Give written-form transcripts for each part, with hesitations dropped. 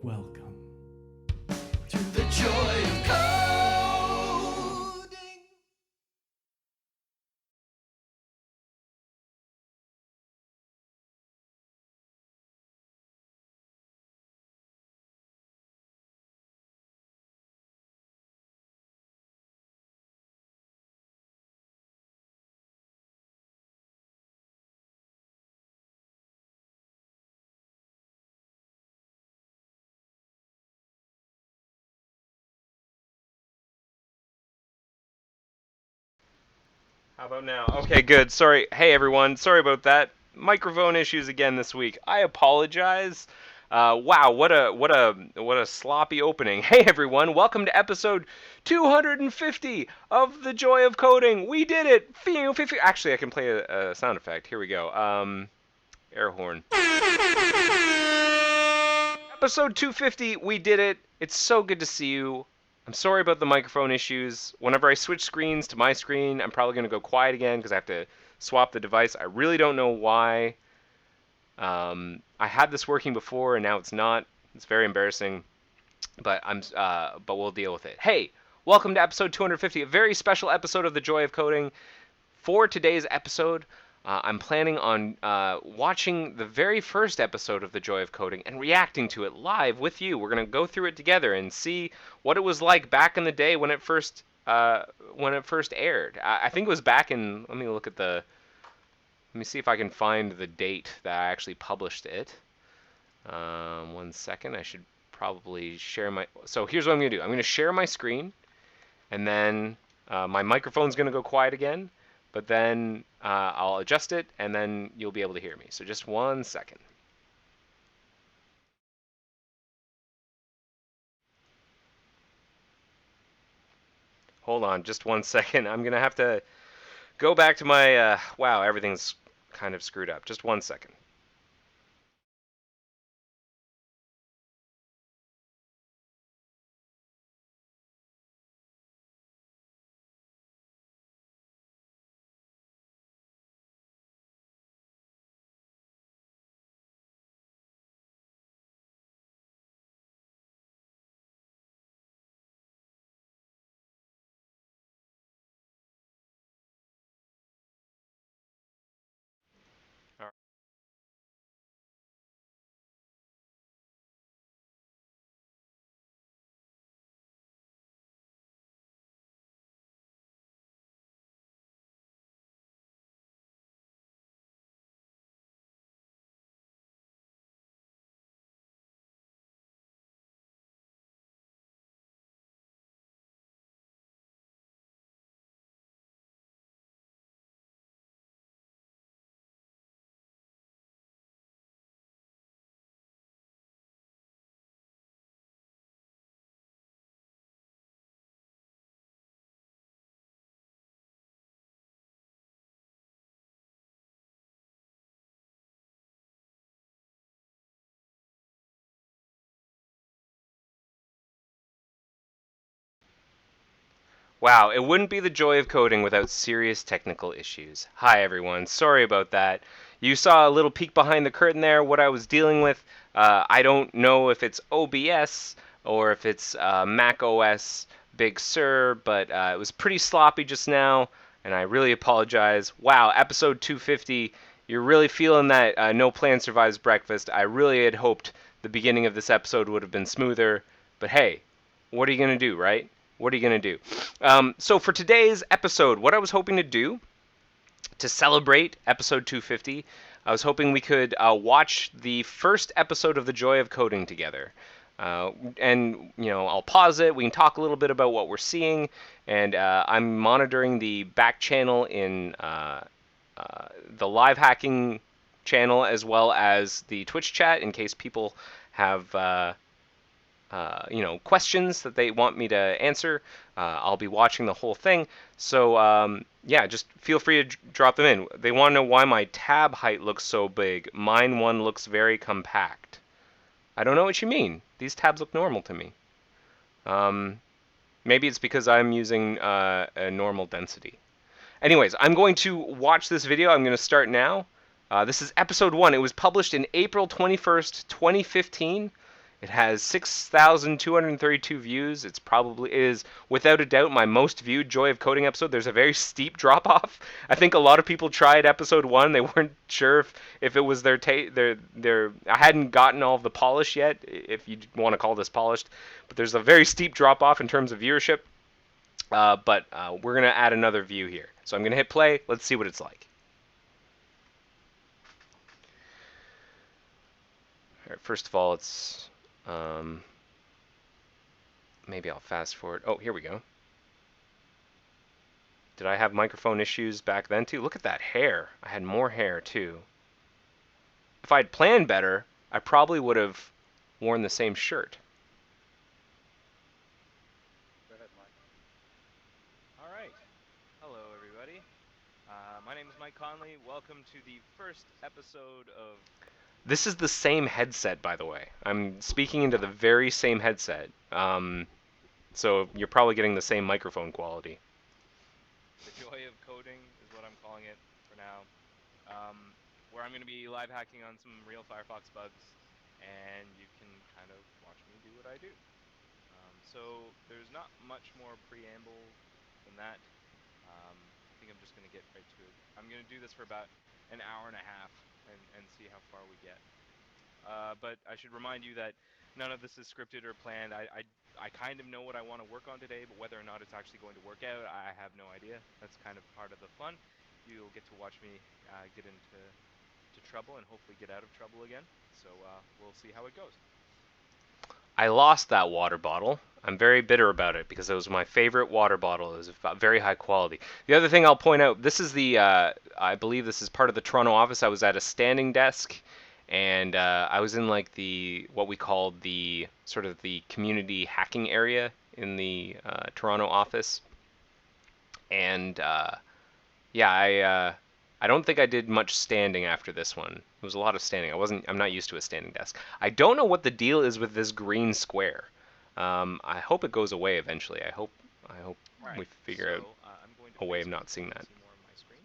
Welcome to the joy of coding. How about now? Okay, good. Sorry. Hey, everyone. Sorry about that. Microphone issues again this week. I apologize. Wow, what a sloppy opening. Hey, everyone. Welcome to episode 250 of The Joy of Coding. We did it. Actually, I can play a sound effect. Here we go. Air horn. Episode 250. We did it. It's so good to see you. I'm sorry about the microphone issues. Whenever I switch screens to my screen, I'm probably going to go quiet again because I have to swap the device. I really don't know why. I had this working before and now it's not. It's very embarrassing, but we'll deal with it. Hey, welcome to episode 250, a very special episode of The Joy of Coding. For today's episode, I'm planning on watching the very first episode of The Joy of Coding and reacting to it live with you. We're going to go through it together and see what it was like back in the day when it first aired. I think it was back in. Let me see if I can find the date that I actually published it. 1 second. I should probably share my. So here's what I'm going to do. I'm going to share my screen, and then my microphone's going to go quiet again. But then I'll adjust it, and then you'll be able to hear me. So just 1 second. Hold on, just 1 second. I'm going to have to go back to my... wow, everything's kind of screwed up. Just 1 second. Wow, it wouldn't be the joy of coding without serious technical issues. Hi everyone, sorry about that. You saw a little peek behind the curtain there, what I was dealing with. I don't know if it's OBS or if it's Mac OS Big Sur, but it was pretty sloppy just now, and I really apologize. Wow, episode 250, you're really feeling that no plan survives breakfast. I really had hoped the beginning of this episode would have been smoother, but hey, what are you going to do, right? What are you going to do? So for today's episode, what I was hoping to do to celebrate episode 250, I was hoping we could watch the first episode of The Joy of Coding together. And, I'll pause it. We can talk a little bit about what we're seeing. And I'm monitoring the back channel in the live hacking channel as well as the Twitch chat in case people have questions that they want me to answer. I'll be watching the whole thing. So, yeah, just feel free to drop them in. They want to know why my tab height looks so big. Mine one looks very compact. I don't know what you mean. These tabs look normal to me. Maybe it's because I'm using a normal density. Anyways, I'm going to watch this video. I'm going to start now. This is episode 1. It was published in April 21st, 2015. It has 6,232 views. It is without a doubt my most viewed Joy of Coding episode. There's a very steep drop off. I think a lot of people tried episode 1. They weren't sure if it was their I hadn't gotten all of the polish yet, if you want to call this polished. But there's a very steep drop off in terms of viewership. But we're gonna add another view here. So I'm gonna hit play. Let's see what it's like. All right, first of all, it's maybe I'll fast forward. Oh, here we go. Did I have microphone issues back then too? Look at that hair. I had more hair too. If I'd planned better, I probably would have worn the same shirt. Go ahead, Mike. All right. Hello, everybody. My name is Mike Conley. Welcome to the first episode of... This is the same headset, by the way. I'm speaking into the very same headset. So you're probably getting the same microphone quality. The Joy of Coding is what I'm calling it for now. Where I'm going to be live hacking on some real Firefox bugs, and you can kind of watch me do what I do. So there's not much more preamble than that. I think I'm just going to get right to it. I'm going to do this for about an hour and a half and see how far we get. But I should remind you that none of this is scripted or planned. I kind of know what I want to work on today, but whether or not it's actually going to work out, I have no idea. That's kind of part of the fun. You'll get to watch me get into trouble and hopefully get out of trouble again. So we'll see how it goes. I lost that water bottle. I'm very bitter about it because it was my favorite water bottle. It was very high quality. The other thing I'll point out, this is the, I believe this is part of the Toronto office. I was at a standing desk, and I was in like the, what we called the, sort of the community hacking area in the Toronto office. And yeah, I don't think I did much standing after this one. It was a lot of standing. I'm not used to a standing desk. I don't know what the deal is with this green square. I hope it goes away eventually. I hope Right. we figure out I'm going to a way of not seeing that. see more of my screen.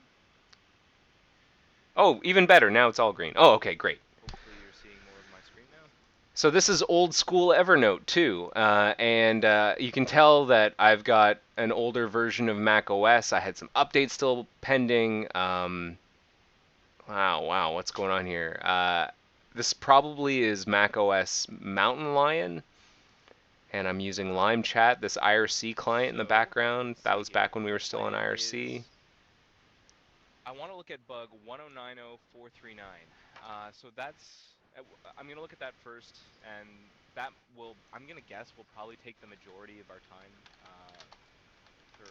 Oh, even better. Now it's all green. Oh, okay, great. Hopefully you're seeing more of my screen now. So this is old school Evernote too, and you can tell that I've got an older version of Mac OS. I had some updates still pending. Wow, what's going on here? This probably is Mac OS Mountain Lion, and I'm using Lime Chat, this IRC client in the background. That was back when we were still on IRC. I want to look at bug 1090439. So that's, I'm going to look at that first, and that will, I'm going to guess, will probably take the majority of our time for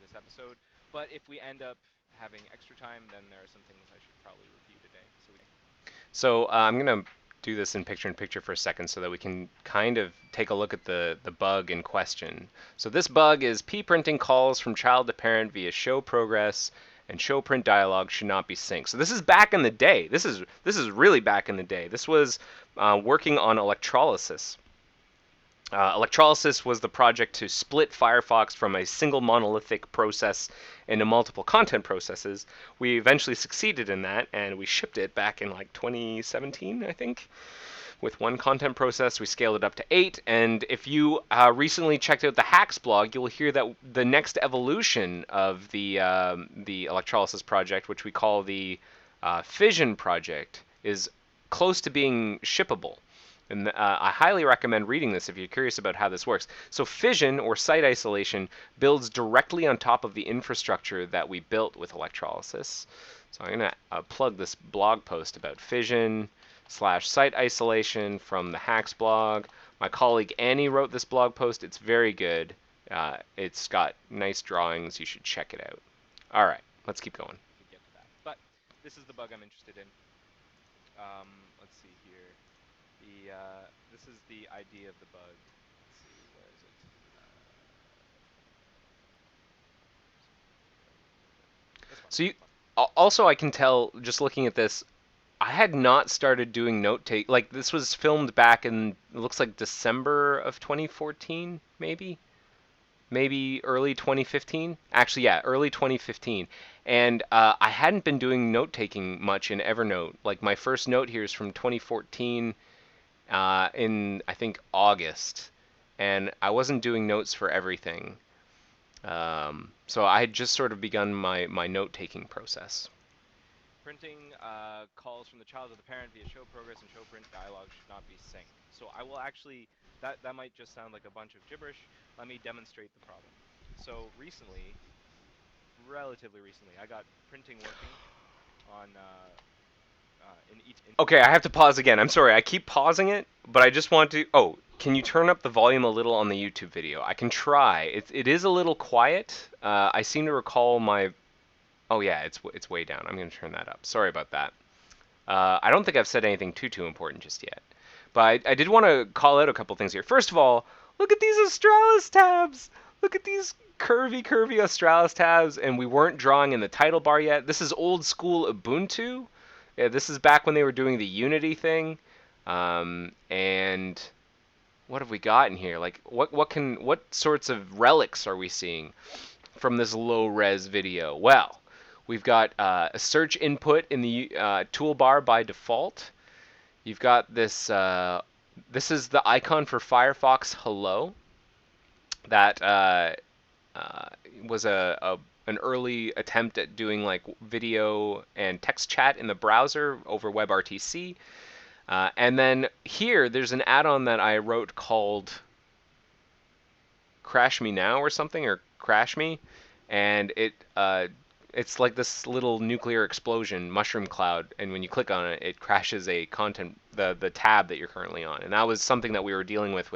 this episode. But if we end up having extra time, then there are some things I should probably review today. So I'm going to do this in picture-in-picture for a second so that we can kind of take a look at the bug in question. So this bug is p-printing calls from child to parent via show progress and show print dialog should not be synced. So this is back in the day. This is really back in the day. This was working on electrolysis. Electrolysis was the project to split Firefox from a single monolithic process into multiple content processes. We eventually succeeded in that, and we shipped it back in like 2017, I think. With one content process, we scaled it up to 8. And if you recently checked out the Hacks blog, you'll hear that the next evolution of the electrolysis project, which we call the Fission Project, is close to being shippable. And I highly recommend reading this if you're curious about how this works. So Fission, or site isolation, builds directly on top of the infrastructure that we built with electrolysis. So I'm going to plug this blog post about Fission/site isolation from the Hacks blog. My colleague Annie wrote this blog post. It's very good. It's got nice drawings. You should check it out. All right, let's keep going. We can get to that. But this is the bug I'm interested in. Let's see here. This is the idea of the bug. Let's see, where is it? This one. So also I can tell just looking at this, I had not started doing note take. Like this was filmed back in, it looks like December of 2014, maybe maybe early 2015. Actually, yeah, early 2015. And I hadn't been doing note taking much in Evernote. Like my first note here is from 2014 in I think August, and I wasn't doing notes for everything. So I had just sort of begun my note taking process. Printing calls from the child to the parent via show progress and show print dialog should not be synced. So I will actually, that might just sound like a bunch of gibberish. Let me demonstrate the problem. So recently, relatively recently, I got printing working on in Okay, I have to pause again. I'm sorry. I keep pausing it, but I just want to. Oh, can you turn up the volume a little on the YouTube video? I can try. It is a little quiet. I seem to recall my. Oh yeah, it's way down. I'm gonna turn that up. Sorry about that. I don't think I've said anything too important just yet, but I did want to call out a couple things here. First of all, look at these Australis tabs. Look at these curvy Australis tabs, and we weren't drawing in the title bar yet. This is old school Ubuntu. Yeah, this is back when they were doing the Unity thing. And what have we got in here? Like, what sorts of relics are we seeing from this low res video? Well, we've got a search input in the toolbar by default. You've got this. This is the icon for Firefox Hello. That was an early attempt at doing like video and text chat in the browser over WebRTC. And then here, there's an add-on that I wrote called Crash Me Now or something, or Crash Me, and it's like this little nuclear explosion mushroom cloud, and when you click on it, it crashes the tab that you're currently on, and that was something that we were dealing with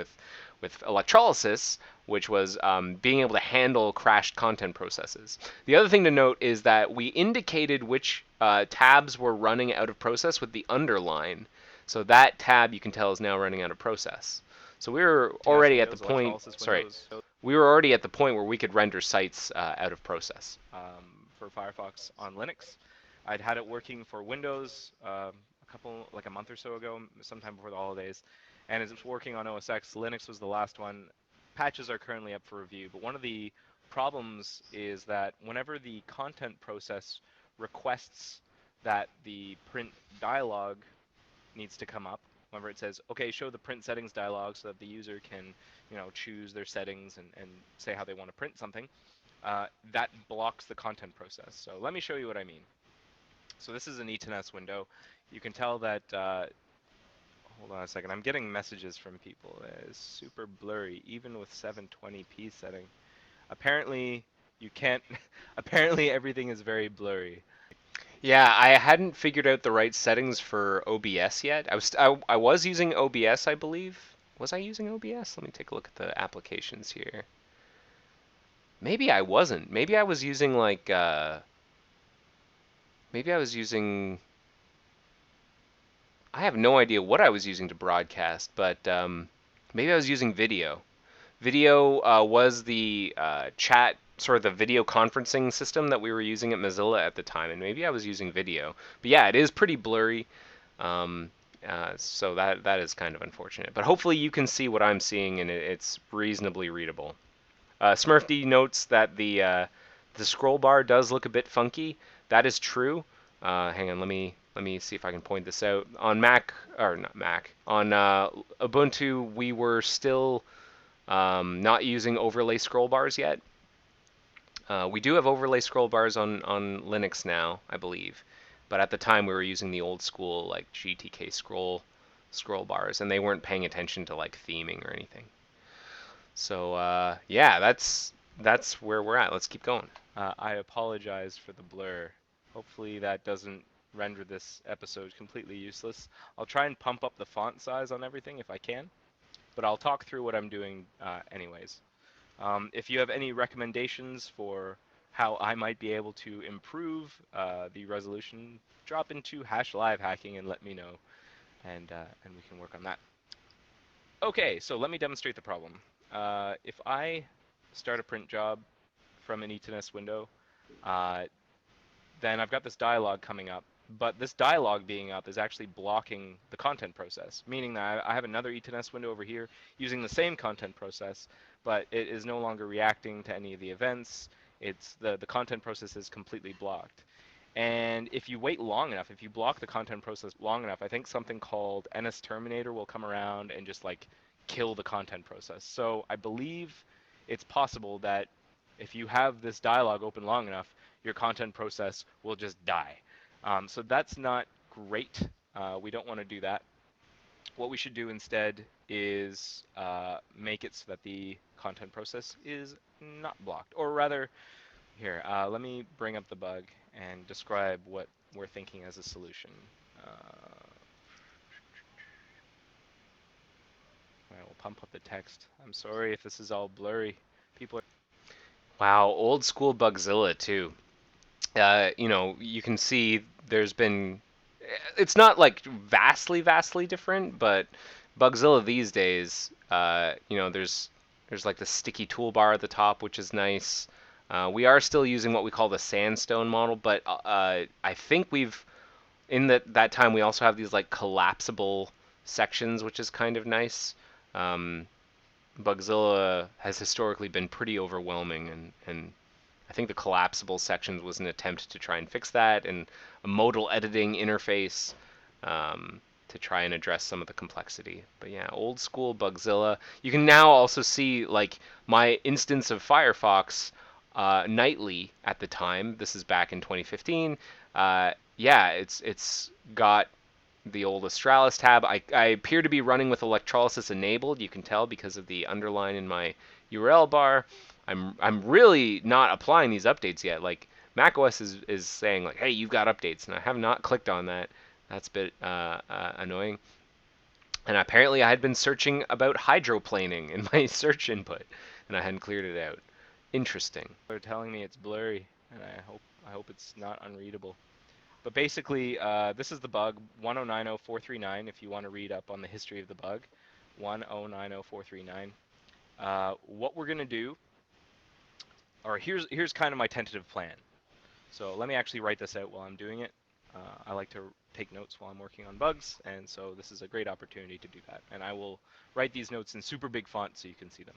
electrolysis, which was being able to handle crashed content processes. The other thing to note is that we indicated which tabs were running out of process with the underline, so that tab you can tell is now running out of process. So we were already at the point. Sorry, we were already at the point where we could render sites out of process. For Firefox on Linux. I'd had it working for Windows like a month or so ago, sometime before the holidays, and it's working on OS X. Linux was the last one. Patches are currently up for review, but one of the problems is that whenever the content process requests that the print dialog needs to come up, whenever it says, okay, show the print settings dialog so that the user can, choose their settings and say how they want to print something, that blocks the content process. So let me show you what I mean. So this is an ETNS window. You can tell that, hold on a second, I'm getting messages from people. It's super blurry, even with 720p setting. Apparently, you can't, apparently everything is very blurry. Yeah, I hadn't figured out the right settings for OBS yet. I was using OBS, I believe. Was I using OBS? Let me take a look at the applications here. Maybe I wasn't. Maybe I was using like maybe I was using I have no idea what I was using to broadcast, but maybe I was using video. Video was the chat, sort of the video conferencing system that we were using at Mozilla at the time, and maybe I was using video. But yeah, it is pretty blurry, so that is kind of unfortunate. But hopefully you can see what I'm seeing, and it's reasonably readable. SmurfD notes that the scroll bar does look a bit funky. That is true. Hang on, let me see if I can point this out. On Mac, or not Mac, on Ubuntu, we were still not using overlay scroll bars yet. We do have overlay scroll bars on Linux now, I believe, but at the time we were using the old school like GTK scroll bars, and they weren't paying attention to like theming or anything. So yeah, that's where we're at. Let's keep going. I apologize for the blur. Hopefully that doesn't render this episode completely useless. I'll try and pump up the font size on everything if I can, but I'll talk through what I'm doing anyways. If you have any recommendations for how I might be able to improve the resolution, drop into #livehacking and let me know, and we can work on that. Okay, so let me demonstrate the problem. If I start a print job from an ETNS window, then I've got this dialog coming up, but this dialog being up is actually blocking the content process, meaning that I have another e2nes window over here using the same content process, but it is no longer reacting to any of the events. It's the content process is completely blocked. And if you wait long enough, if you block the content process long enough, I think something called NS Terminator will come around and just like kill the content process. So I believe it's possible that if you have this dialog open long enough, your content process will just die. So that's not great. We don't want to do that. What we should do instead is make it so that the content process is not blocked. Or rather, here, let me bring up the bug and describe what we're thinking as a solution. I will pump up the text. I'm sorry if this is all blurry. People are... Wow, old school Bugzilla too. You can see there's been... It's not like vastly different, but Bugzilla these days, there's like the sticky toolbar at the top, which is nice. We are still using what we call the sandstone model, but I think in that time we also have these like collapsible sections, which is kind of nice. Bugzilla has historically been pretty overwhelming, and I think the collapsible sections was an attempt to try and fix that, and a modal editing interface to try and address some of the complexity. But yeah, old school Bugzilla. You can now also see like my instance of Firefox nightly at the time. This is back in 2015. Yeah, it's got the old Australis tab. I appear to be running with electrolysis enabled. You can tell because of the underline in my URL bar. I'm really not applying these updates yet. Like macOS is saying like, hey, you've got updates, and I have not clicked on that. That's a bit annoying. And apparently I had been searching about hydroplaning in my search input, and I hadn't cleared it out. Interesting. They're telling me it's blurry, and I hope it's not unreadable. But basically, this is the bug 1090439. If you want to read up on the history of the bug, 1090439. What we're gonna do, or here's kind of my tentative plan. So let me actually write this out while I'm doing it. I like to take notes while I'm working on bugs, and so this is a great opportunity to do that. And I will write these notes in super big font so you can see them.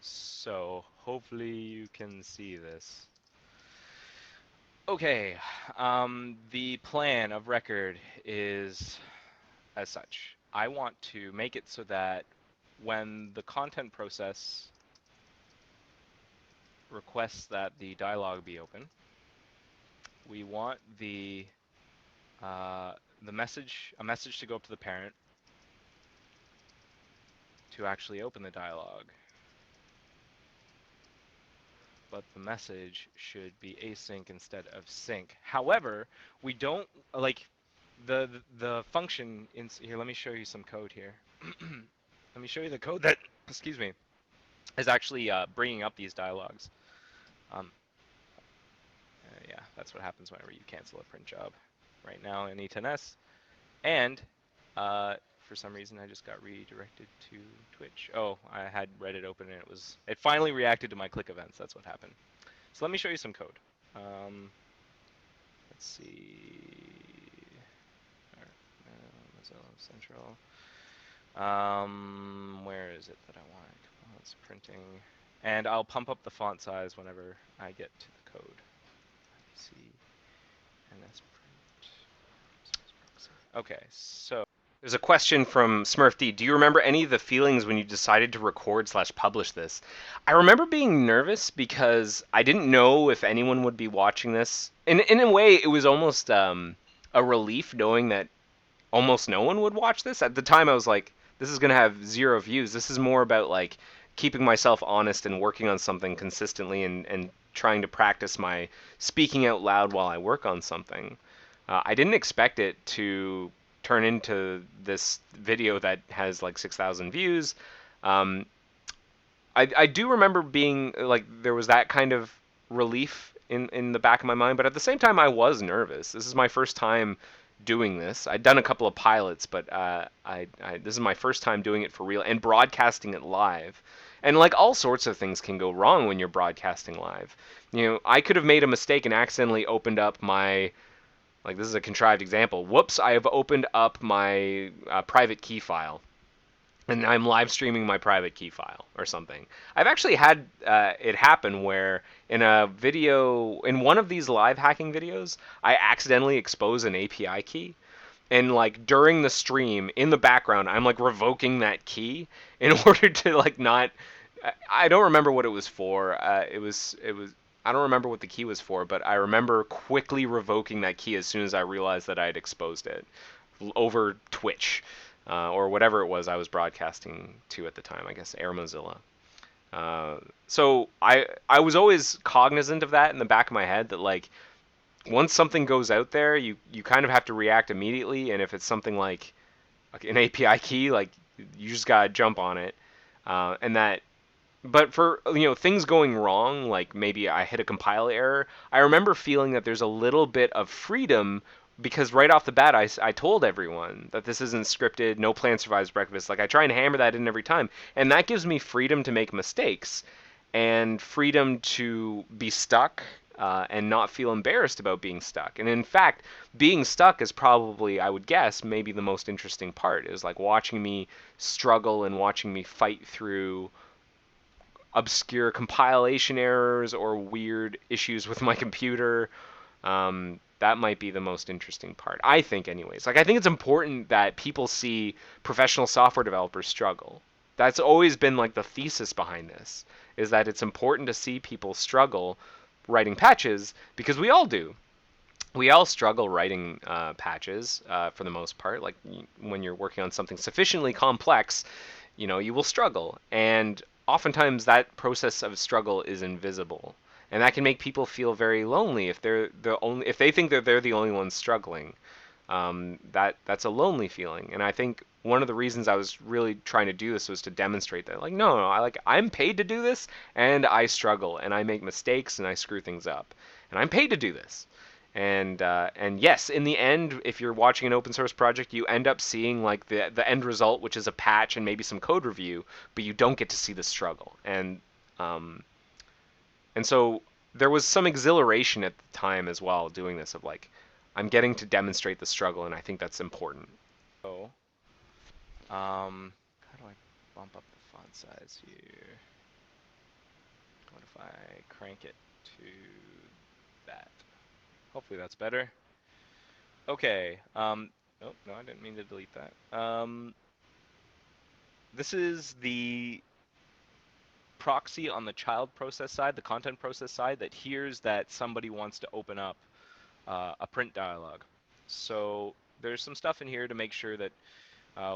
So hopefully you can see this. Okay, the plan of record is as such. I want to make it so that when the content process requests that the dialog be open, we want a message to go up to the parent to actually open the dialog. But the message should be async instead of sync. However, we don't like the function in here. Let me show you some code here. Let me show you the code that, excuse me, is actually bringing up these dialogues. Yeah, that's what happens whenever you cancel a print job. Right now in E10S, and for some reason I just got redirected to Twitch. Oh, I had Reddit open and it finally reacted to my click events. That's what happened. So let me show you some code. Let's see. Mozilla Central. Where is it that I want? Well, it's printing, and I'll pump up the font size whenever I get to the code. Let's see. NS print. Okay, so there's a question from SmurfD. Do you remember any of the feelings when you decided to record/publish this? I remember being nervous because I didn't know if anyone would be watching this. In a way, it was almost a relief knowing that almost no one would watch this. At the time, I was like, this is going to have 0 views. This is more about like keeping myself honest and working on something consistently and trying to practice my speaking out loud while I work on something. I didn't expect it to turn into this video that has like 6,000 views. I do remember being like, there was that kind of relief in the back of my mind, but at the same time I was nervous. This is my first time doing this. I'd done a couple of pilots, but this is my first time doing it for real and broadcasting it live. And like all sorts of things can go wrong when you're broadcasting live. You know, I could have made a mistake and accidentally opened up my Like this is a contrived example. Whoops, I have opened up my private key file. And I'm live streaming my private key file or something. I've actually had it happen where in a video, in one of these live hacking videos, I accidentally expose an API key. And like during the stream, in the background, I'm like revoking that key in order to like not. I don't remember what it was for. It was. I don't remember what the key was for, but I remember quickly revoking that key as soon as I realized that I had exposed it over Twitch or whatever it was I was broadcasting to at the time. I guess Air Mozilla. So I was always cognizant of that in the back of my head that like once something goes out there, you kind of have to react immediately. And if it's something like an API key, like you just gotta jump on it. And that, but for things going wrong, like maybe I hit a compile error, I remember feeling that there's a little bit of freedom because right off the bat I told everyone that this isn't scripted, no plan survives breakfast. Like I try and hammer that in every time, and that gives me freedom to make mistakes and freedom to be stuck and not feel embarrassed about being stuck. And in fact, being stuck is probably, I would guess, maybe the most interesting part is like watching me struggle and watching me fight through obscure compilation errors or weird issues with my computer. That might be the most interesting part, I think, anyways. Like, I think it's important that people see professional software developers struggle. That's always been like the thesis behind this, is that it's important to see people struggle writing patches because we all do. We all struggle writing patches for the most part. Like when you're working on something sufficiently complex, you will struggle. And oftentimes that process of struggle is invisible. And that can make people feel very lonely if if they think that they're the only ones struggling. That's a lonely feeling. And I think one of the reasons I was really trying to do this was to demonstrate that, like, no, I'm paid to do this, and I struggle, and I make mistakes, and I screw things up, and I'm paid to do this. And yes, in the end, if you're watching an open source project, you end up seeing like the end result, which is a patch and maybe some code review, but you don't get to see the struggle. And so there was some exhilaration at the time as well doing this of like, I'm getting to demonstrate the struggle, and I think that's important. So, how do I bump up the font size here? What if I crank it to that? Hopefully that's better. Okay. Oh, no, I didn't mean to delete that. This is the proxy on the child process side, the content process side, that hears that somebody wants to open up a print dialog. So there's some stuff in here to make sure that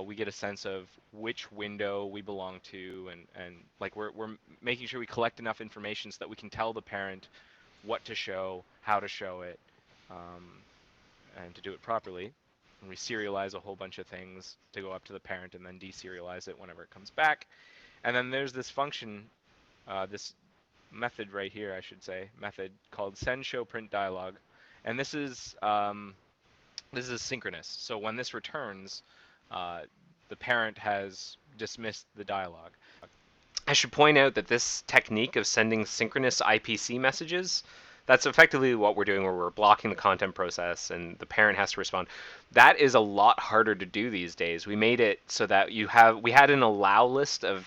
we get a sense of which window we belong to, and like we're making sure we collect enough information so that we can tell the parent what to show, how to show it, and to do it properly. And we serialize a whole bunch of things to go up to the parent and then deserialize it whenever it comes back. And then there's this function, this method right here, I should say, method called send show print dialog. And this is synchronous. So when this returns, the parent has dismissed the dialog. I should point out that this technique of sending synchronous IPC messages, that's effectively what we're doing, where we're blocking the content process and the parent has to respond. That is a lot harder to do these days. We made it so that we had an allow list of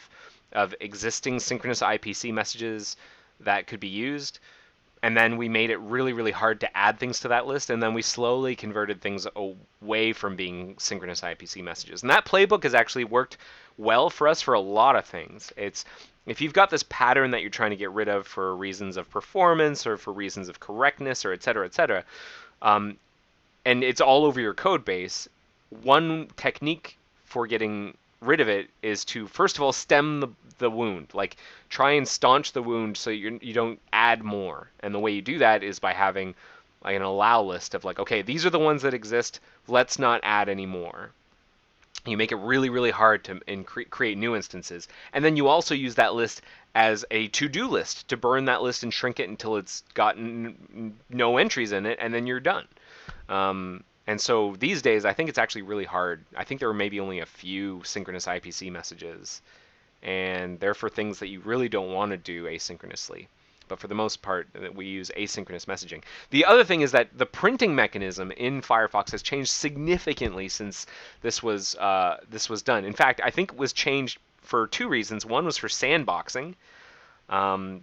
existing synchronous IPC messages that could be used, and then we made it really, really hard to add things to that list, and then we slowly converted things away from being synchronous IPC messages. And that playbook has actually worked well for us for a lot of things. It's if you've got this pattern that you're trying to get rid of for reasons of performance or for reasons of correctness or et cetera, and it's all over your code base, one technique for getting rid of it is to, first of all, stem the wound. Like, try and staunch the wound so you don't add more. And the way you do that is by having like an allow list of like, okay, these are the ones that exist, let's not add any more. You make it really, really hard to create new instances. And then you also use that list as a to-do list to burn that list and shrink it until it's gotten no entries in it, and then you're done. And so these days, I think it's actually really hard. I think there are maybe only a few synchronous IPC messages, and they're for things that you really don't want to do asynchronously. but for the most part, we use asynchronous messaging. The other thing is that the printing mechanism in Firefox has changed significantly since this was done. In fact, I think it was changed for two reasons. One was for sandboxing,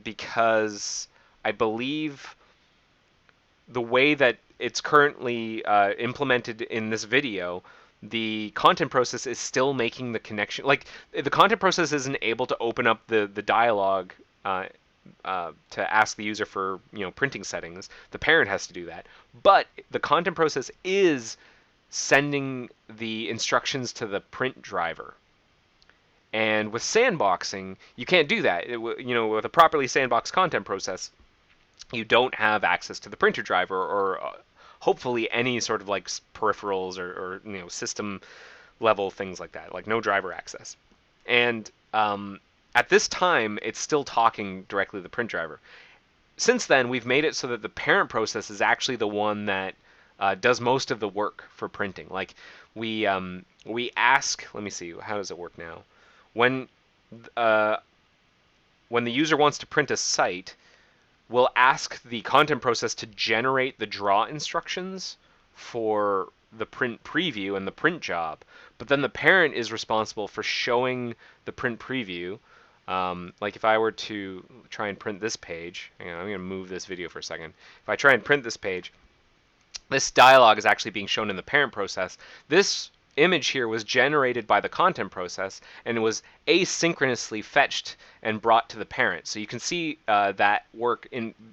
because I believe the way that it's currently implemented in this video, the content process is still making the connection. Like, the content process isn't able to open up the dialog to ask the user for printing settings. The parent has to do that, but the content process is sending the instructions to the print driver. And with sandboxing, you can't do that. With a properly sandboxed content process, you don't have access to the printer driver or hopefully any sort of like peripherals or system level things like that, like no driver access. And at this time, it's still talking directly to the print driver. Since then, we've made it so that the parent process is actually the one that does most of the work for printing. Like we ask, let me see, how does it work now? When the user wants to print a site, we'll ask the content process to generate the draw instructions for the print preview and the print job. But then the parent is responsible for showing the print preview. Like if I were to try and print this page, hang on, I'm going to move this video for a second. If I try and print this page, this dialog is actually being shown in the parent process. This image here was generated by the content process and was asynchronously fetched and brought to the parent. So you can see that work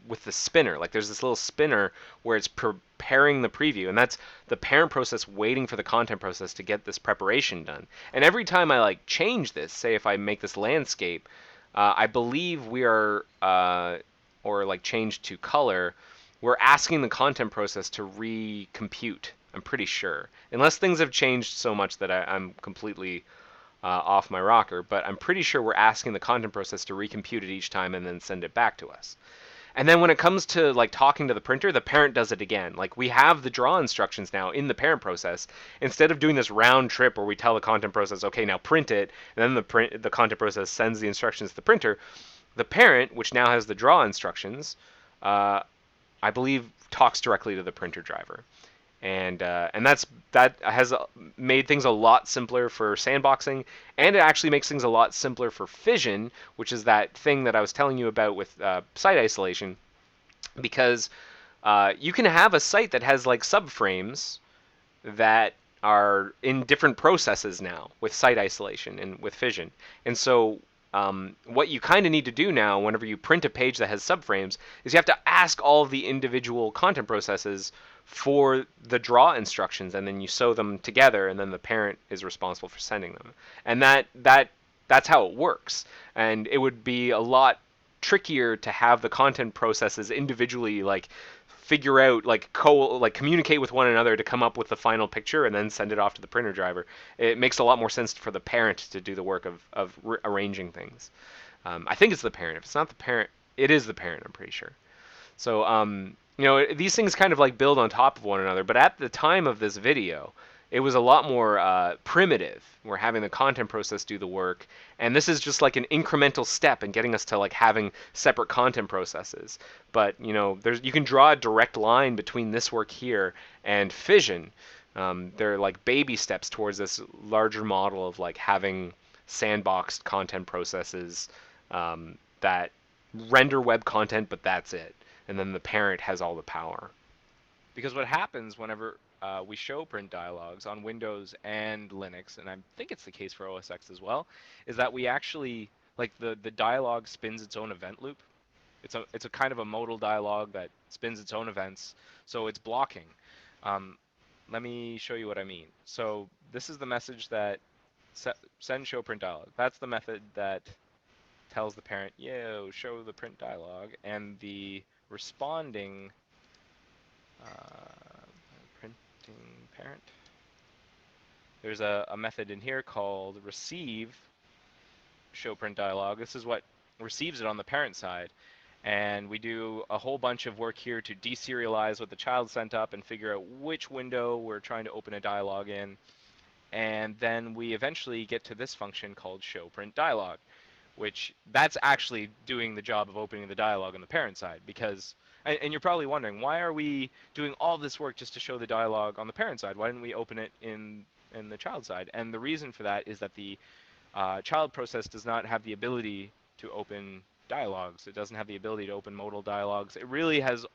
with the spinner. Like there's this little spinner where it's preparing the preview, and that's the parent process waiting for the content process to get this preparation done. And every time I like change this, say if I make this landscape, I believe we are or like change to color, we're asking the content process to recompute. I'm pretty sure, unless things have changed so much that I'm completely off my rocker, but I'm pretty sure we're asking the content process to recompute it each time and then send it back to us. And then when it comes to like talking to the printer, the parent does it again. Like we have the draw instructions now in the parent process. Instead of doing this round trip where we tell the content process, okay, now print it, and then the content process sends the instructions to the printer, the parent, which now has the draw instructions, I believe talks directly to the printer driver. And that has made things a lot simpler for sandboxing, and it actually makes things a lot simpler for Fission, which is that thing that I was telling you about with site isolation, because you can have a site that has like subframes that are in different processes now with site isolation and with Fission. And so what you kind of need to do now whenever you print a page that has subframes is you have to ask all of the individual content processes for the draw instructions, and then you sew them together, and then the parent is responsible for sending them. And that's how it works. And it would be a lot trickier to have the content processes individually like figure out like communicate with one another to come up with the final picture and then send it off to the printer driver. It makes a lot more sense for the parent to do the work of arranging things. I think it's the parent. If it's not the parent, it is the parent, I'm pretty sure. So these things kind of like build on top of one another, but at the time of this video, it was a lot more primitive. We're having the content process do the work, and this is just like an incremental step in getting us to like having separate content processes. But you can draw a direct line between this work here and Fission. They're like baby steps towards this larger model of like having sandboxed content processes that render web content, but that's it. And then the parent has all the power. Because what happens whenever we show print dialogues on Windows and Linux, and I think it's the case for OS X as well, is that we actually, like the dialogue spins its own event loop. It's a kind of a modal dialogue that spins its own events, so it's blocking. Let me show you what I mean. So this is the message that send show print dialog. That's the method that tells the parent, yo, show the print dialog, and the responding printing parent. There's a method in here called receive show print dialog. This is what receives it on the parent side. And we do a whole bunch of work here to deserialize what the child sent up and figure out which window we're trying to open a dialog in. And then we eventually get to this function called show print dialog, which that's actually doing the job of opening the dialog on the parent side. Because, and you're probably wondering, why are we doing all this work just to show the dialog on the parent side? Why didn't we open it in the child side? And the reason for that is that the child process does not have the ability to open dialogues. It doesn't have the ability to open modal dialogues. It really has,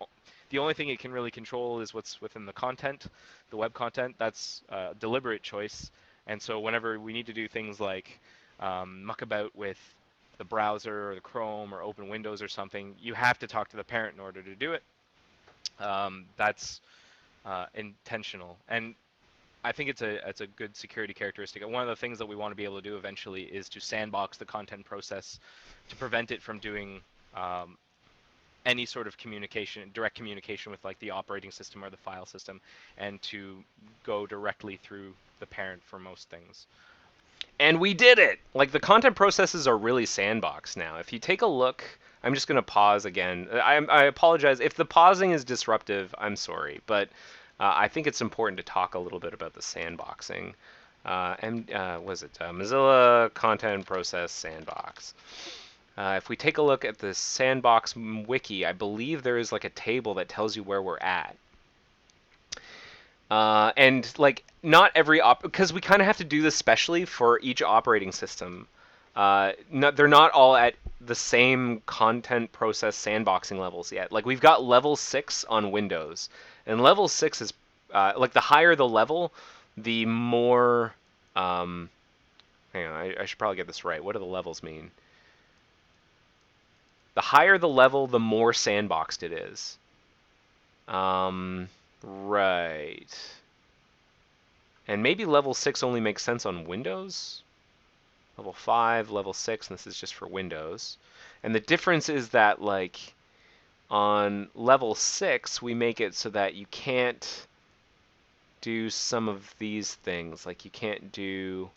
the only thing it can really control is what's within the content, the web content. That's a deliberate choice. And so whenever we need to do things like muck about with the browser or the Chrome or open Windows or something, you have to talk to the parent in order to do it. That's intentional. And I think it's a good security characteristic. And one of the things that we want to be able to do eventually is to sandbox the content process to prevent it from doing any sort of communication, direct communication with like the operating system or the file system, and to go directly through the parent for most things. And we did it! Like, the content processes are really sandboxed now. If you take a look, I'm just going to pause again. I apologize. If the pausing is disruptive, I'm sorry. But I think it's important to talk a little bit about the sandboxing. Was it Mozilla Content Process Sandbox? If we take a look at the Sandbox wiki, I believe there is like a table that tells you where we're at. And like not every because we kind of have to do this specially for each operating system. They're not all at the same content process sandboxing levels yet. Like we've got level 6 on Windows, and level 6 is like the higher the level, the more. Hang on, I should probably get this right. What do the levels mean? The higher the level, the more sandboxed it is. Right. And maybe level 6 only makes sense on Windows? Level 5, level 6, and this is just for Windows. And the difference is that, like, on level 6, we make it so that you can't do some of these things. Like, you can't do...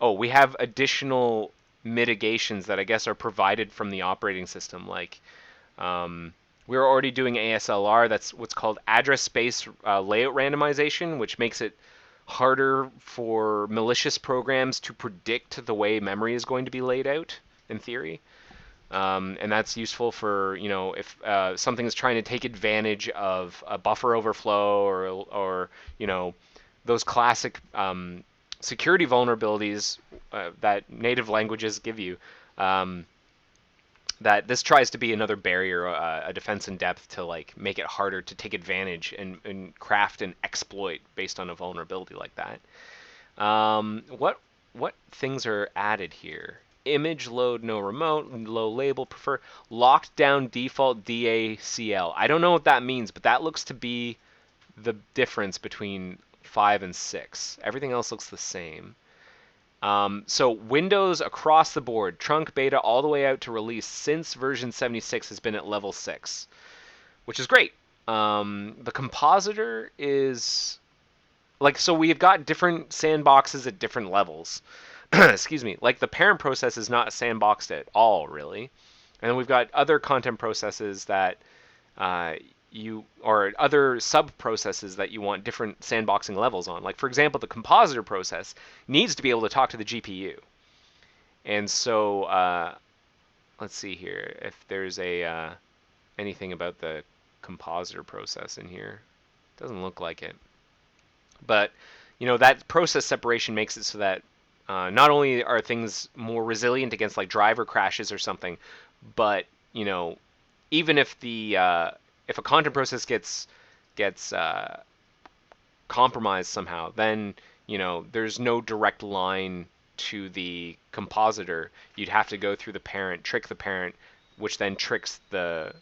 Oh, we have additional mitigations that I guess are provided from the operating system. Like, we're already doing ASLR. That's what's called address space layout randomization, which makes it harder for malicious programs to predict the way memory is going to be laid out, in theory. And that's useful for, you know, if something is trying to take advantage of a buffer overflow or you know, those classic security vulnerabilities that native languages give you. That this tries to be another barrier, a defense in depth to like make it harder to take advantage and craft an exploit based on a vulnerability like that. What things are added here? Image load, no remote, low label, prefer locked down default DACL. I don't know what that means, but that looks to be the difference between 5 and 6. Everything else looks the same. So Windows across the board, trunk, beta, all the way out to release since version 76 has been at level 6, which is great. The compositor is like, so we've got different sandboxes at different levels. Excuse me. Like the parent process is not sandboxed at all, really. And then we've got other content processes that or other sub-processes that you want different sandboxing levels on. Like, for example, the compositor process needs to be able to talk to the GPU. And so, let's see here. If there's anything about the compositor process in here. Doesn't look like it. But, you know, that process separation makes it so that not only are things more resilient against, like, driver crashes or something, but, you know, even if if a content process gets compromised somehow, then, you know, there's no direct line to the compositor. You'd have to go through the parent, trick the parent, which then tricks the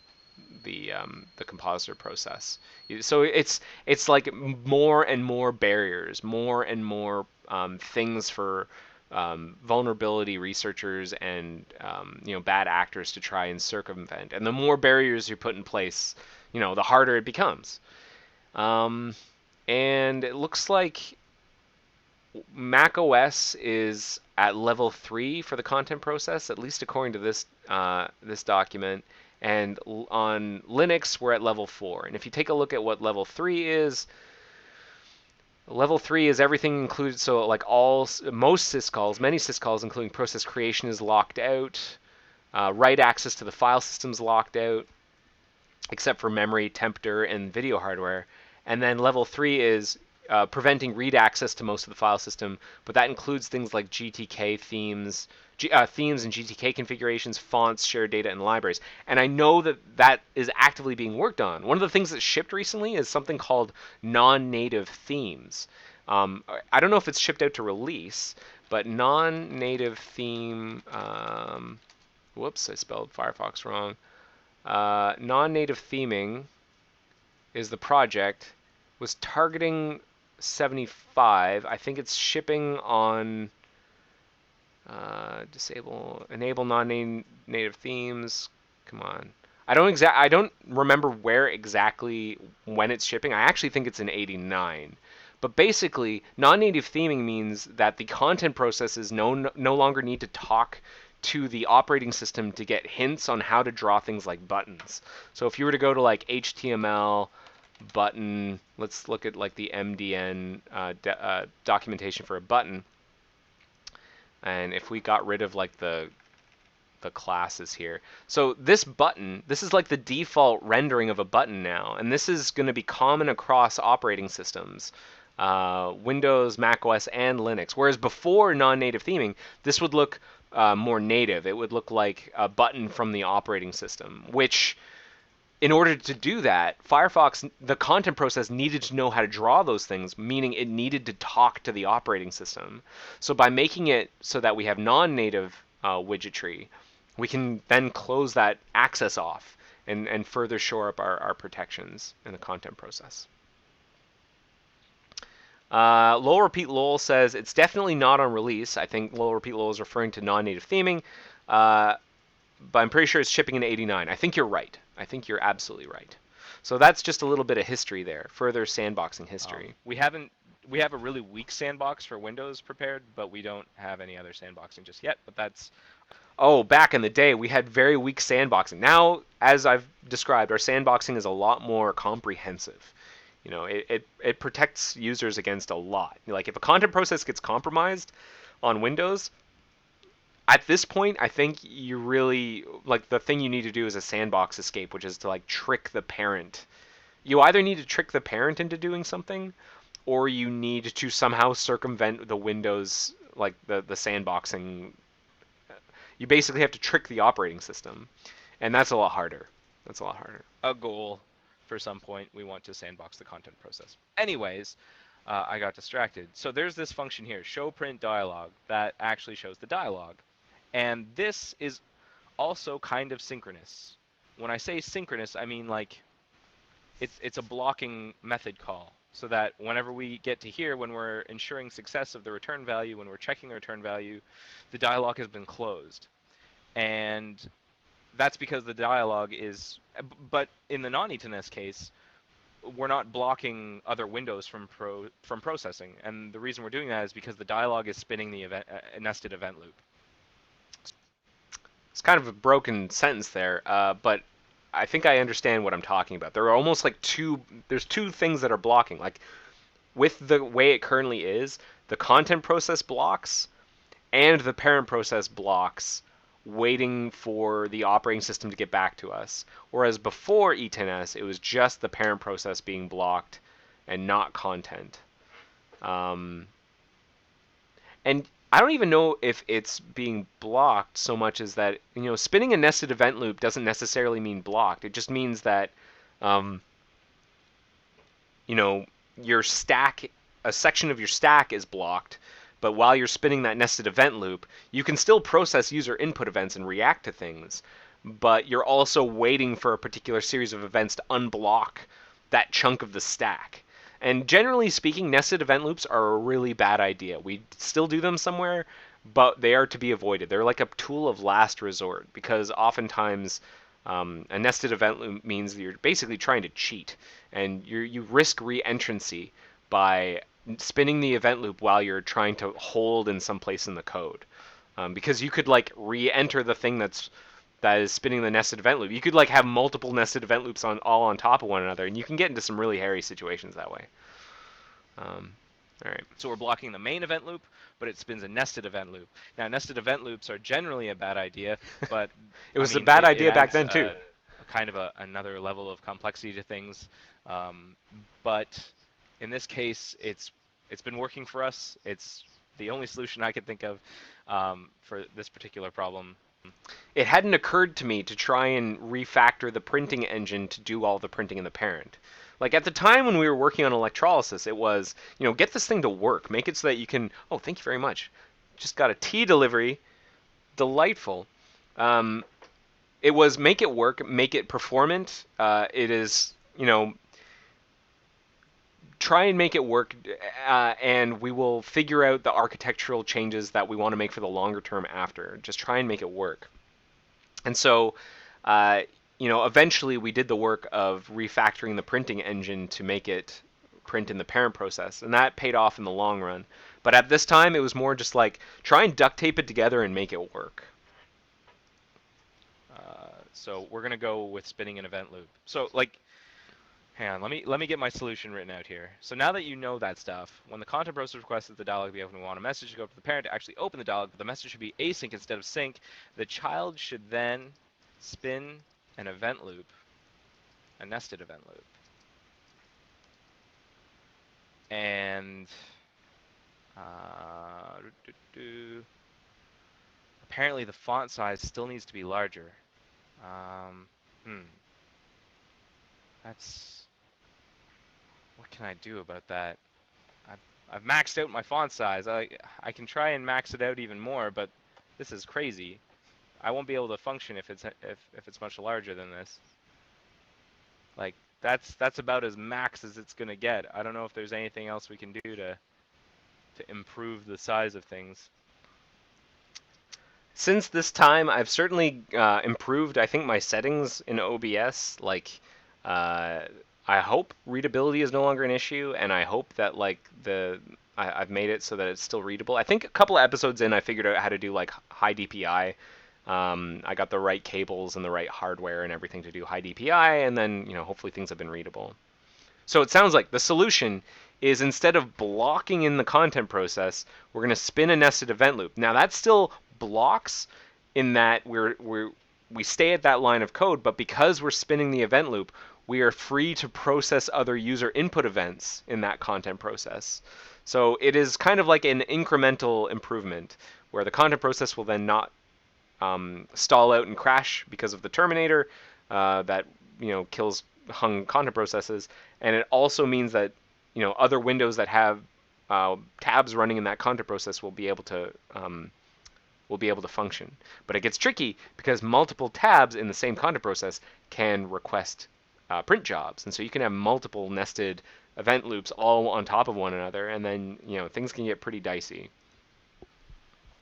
compositor process. So it's like more and more barriers, more and more things for vulnerability researchers and you know, bad actors to try and circumvent. And the more barriers you put in place, you know, the harder it becomes. And it looks like Mac OS is at level 3 for the content process, at least according to this this document. And on Linux, we're at level 4. And if you take a look at what level 3 is, Level 3 is everything included, so like most syscalls, many syscalls, including process creation, is locked out. Write access to the file system is locked out, except for memory, temperature, and video hardware. And then level 3 is preventing read access to most of the file system, but that includes things like GTK themes, themes and GTK configurations, fonts, shared data, and libraries. And I know that that is actively being worked on. One of the things that shipped recently is something called non-native themes. I don't know if it's shipped out to release, but non-native theme. Whoops, I spelled Firefox wrong. Non-native theming is the project. Was targeting 75. I think it's shipping on enable non-native themes. Come on. I don't remember where exactly when it's shipping. I actually think it's in 89. But basically, non-native theming means that the content processes no longer need to talk to the operating system to get hints on how to draw things like buttons. So if you were to go to like HTML button, let's look at like the MDN documentation for a button. And if we got rid of like the classes here. So this button, this is like the default rendering of a button now, and this is going to be common across operating systems, Windows, Mac OS, and Linux. Whereas before non-native theming, this would look more native. It would look like a button from the operating system, which in order to do that, Firefox, the content process needed to know how to draw those things, meaning it needed to talk to the operating system. So by making it so that we have non-native widgetry, we can then close that access off and further shore up our protections in the content process. Lowell Repeat Lowell says it's definitely not on release. I think Lowell Repeat Lowell is referring to non-native theming, but I'm pretty sure it's shipping in 89. I think you're right. I think you're absolutely right. So that's just a little bit of history there, further sandboxing history. We have a really weak sandbox for Windows prepared, but we don't have any other sandboxing just yet. But that's back in the day, we had very weak sandboxing. Now, as I've described, our sandboxing is a lot more comprehensive. You know, it protects users against a lot. Like if a content process gets compromised on Windows, at this point, I think you really, like, the thing you need to do is a sandbox escape, which is to like trick the parent. You either need to trick the parent into doing something, or you need to somehow circumvent the Windows, like the sandboxing. You basically have to trick the operating system, and that's a lot harder. That's a lot harder. a goal for some point. We want to sandbox the content process. Anyways, I got distracted. So there's this function here, show print dialog, that actually shows the dialog. And this is also kind of synchronous. When I say synchronous, I mean like it's a blocking method call, so that whenever we get to here, when we're ensuring success of the return value, when we're checking the return value, the dialog has been closed. And that's because the dialog is, but in the non-ETNS case, we're not blocking other windows from processing. And the reason we're doing that is because the dialog is spinning the event, nested event loop. It's kind of a broken sentence there, but I think I understand what I'm talking about. There are almost like there's two things that are blocking. Like with the way it currently is, the content process blocks and the parent process blocks, waiting for the operating system to get back to us. Whereas before E10S, it was just the parent process being blocked and not content. And I don't even know if it's being blocked so much as that, spinning a nested event loop doesn't necessarily mean blocked. It just means that, your stack, a section of your stack is blocked, but while you're spinning that nested event loop, you can still process user input events and react to things, but you're also waiting for a particular series of events to unblock that chunk of the stack. And generally speaking, nested event loops are a really bad idea. We still do them somewhere, but they are to be avoided. They're like a tool of last resort, because oftentimes a nested event loop means that you're basically trying to cheat, and you risk re-entrancy by spinning the event loop while you're trying to hold in some place in the code. Because you could like re-enter the thing that is spinning the nested event loop. You could like have multiple nested event loops all on top of one another, and you can get into some really hairy situations that way. All right. So we're blocking the main event loop, but it spins a nested event loop. Now, nested event loops are generally a bad idea, but It I was a mean, bad it idea back adds then too. a kind of another level of complexity to things. Um, but in this case, it's been working for us. It's the only solution I could think of for this particular problem. It hadn't occurred to me to try and refactor the printing engine to do all the printing in the parent. Like at the time when we were working on electrolysis, it was, get this thing to work, make it so that you can, oh, thank you very much. Just got a tea delivery, delightful. Um, it was make it work, make it performant. It is, try and make it work, and we will figure out the architectural changes that we want to make for the longer term after. Just try and make it work. And so, uh, eventually we did the work of refactoring the printing engine to make it print in the parent process, and that paid off in the long run. But at this time, it was more just like try and duct tape it together and make it work. So we're gonna go with spinning an event loop. So like, hang on, let me get my solution written out here. So now that you know that stuff, when the content process requests that the dialog be open, we want a message to go up to the parent to actually open the dialog, but the message should be async instead of sync. The child should then spin an event loop, a nested event loop. And apparently the font size still needs to be larger. Hmm. What can I do about that? I've maxed out my font size. I can try and max it out even more, but this is crazy. I won't be able to function if it's much larger than this. Like that's about as max as it's gonna get. I don't know if there's anything else we can do to improve the size of things. Since this time, I've certainly improved, I think, my settings in OBS. Like, uh, I hope readability is no longer an issue, and I hope that I've made it so that it's still readable. I think a couple of episodes in, I figured out how to do like high DPI. I got the right cables and the right hardware and everything to do high DPI, and then hopefully things have been readable. So it sounds like the solution is instead of blocking in the content process, we're going to spin a nested event loop. Now that still blocks in that we stay at that line of code, but because we're spinning the event loop, we are free to process other user input events in that content process. So it is kind of like an incremental improvement where the content process will then not stall out and crash because of the terminator that kills hung content processes, and it also means that other windows that have tabs running in that content process will be able to function. But it gets tricky because multiple tabs in the same content process can request print jobs, and so you can have multiple nested event loops all on top of one another, and then things can get pretty dicey.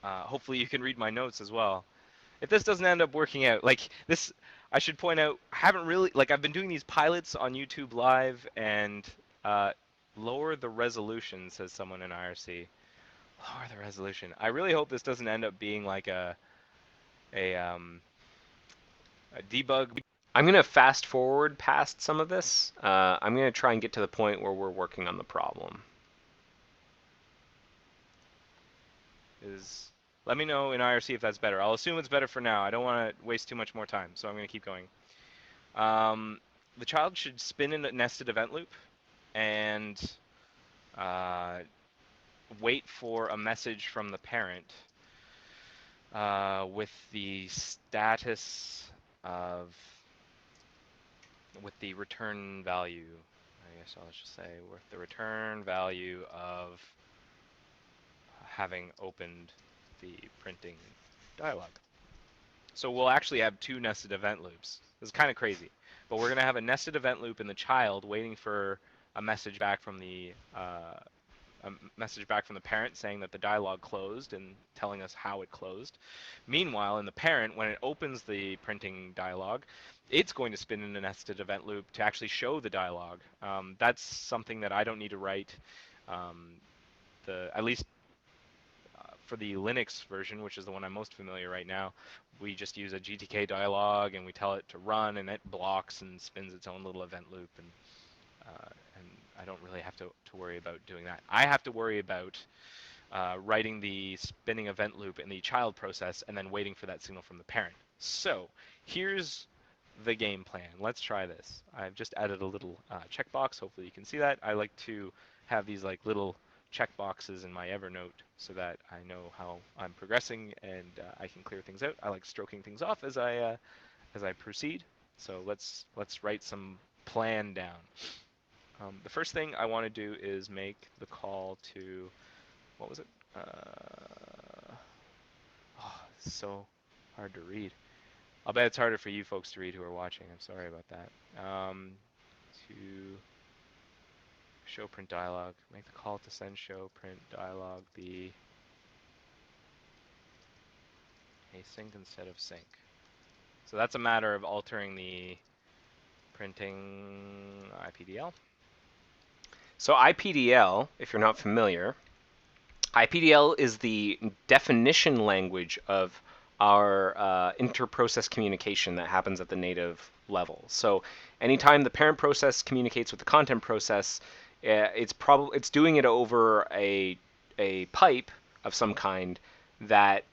Hopefully you can read my notes as well. If this doesn't end up working out, like this, I should point out, I haven't really, like I've been doing these pilots on YouTube Live and lower the resolution, says someone in IRC. Lower the resolution. I really hope this doesn't end up being like a debug. I'm going to fast forward past some of this. I'm going to try and get to the point where we're working on the problem. Let me know in IRC if that's better. I'll assume it's better for now. I don't want to waste too much more time, so I'm going to keep going. The child should spin in a nested event loop and wait for a message from the parent with the status of, with the return value. I guess I'll just say with the return value of having opened the printing dialog. So we'll actually have two nested event loops. This is kind of crazy, but we're going to have a nested event loop in the child waiting for a message back from the parent saying that the dialog closed and telling us how it closed. Meanwhile, in the parent, when it opens the printing dialog, it's going to spin in a nested event loop to actually show the dialog. That's something that I don't need to write. At least for the Linux version, which is the one I'm most familiar right now, we just use a GTK dialog and we tell it to run, and it blocks and spins its own little event loop. And I don't really have to worry about doing that. I have to worry about writing the spinning event loop in the child process and then waiting for that signal from the parent. So here's the game plan. Let's try this. I've just added a little checkbox. Hopefully you can see that. I like to have these like little checkboxes in my Evernote so that I know how I'm progressing and I can clear things out. I like stroking things off as I proceed. So let's write some plan down. The first thing I want to do is make the call to, what was it? Oh, it's so hard to read. I'll bet it's harder for you folks to read who are watching. I'm sorry about that. To show print dialog, make the call to send show print dialog be async instead of sync. So that's a matter of altering the printing IPDL. So IPDL, if you're not familiar, IPDL is the definition language of our inter-process communication that happens at the native level. So anytime the parent process communicates with the content process, it's doing it over a pipe of some kind that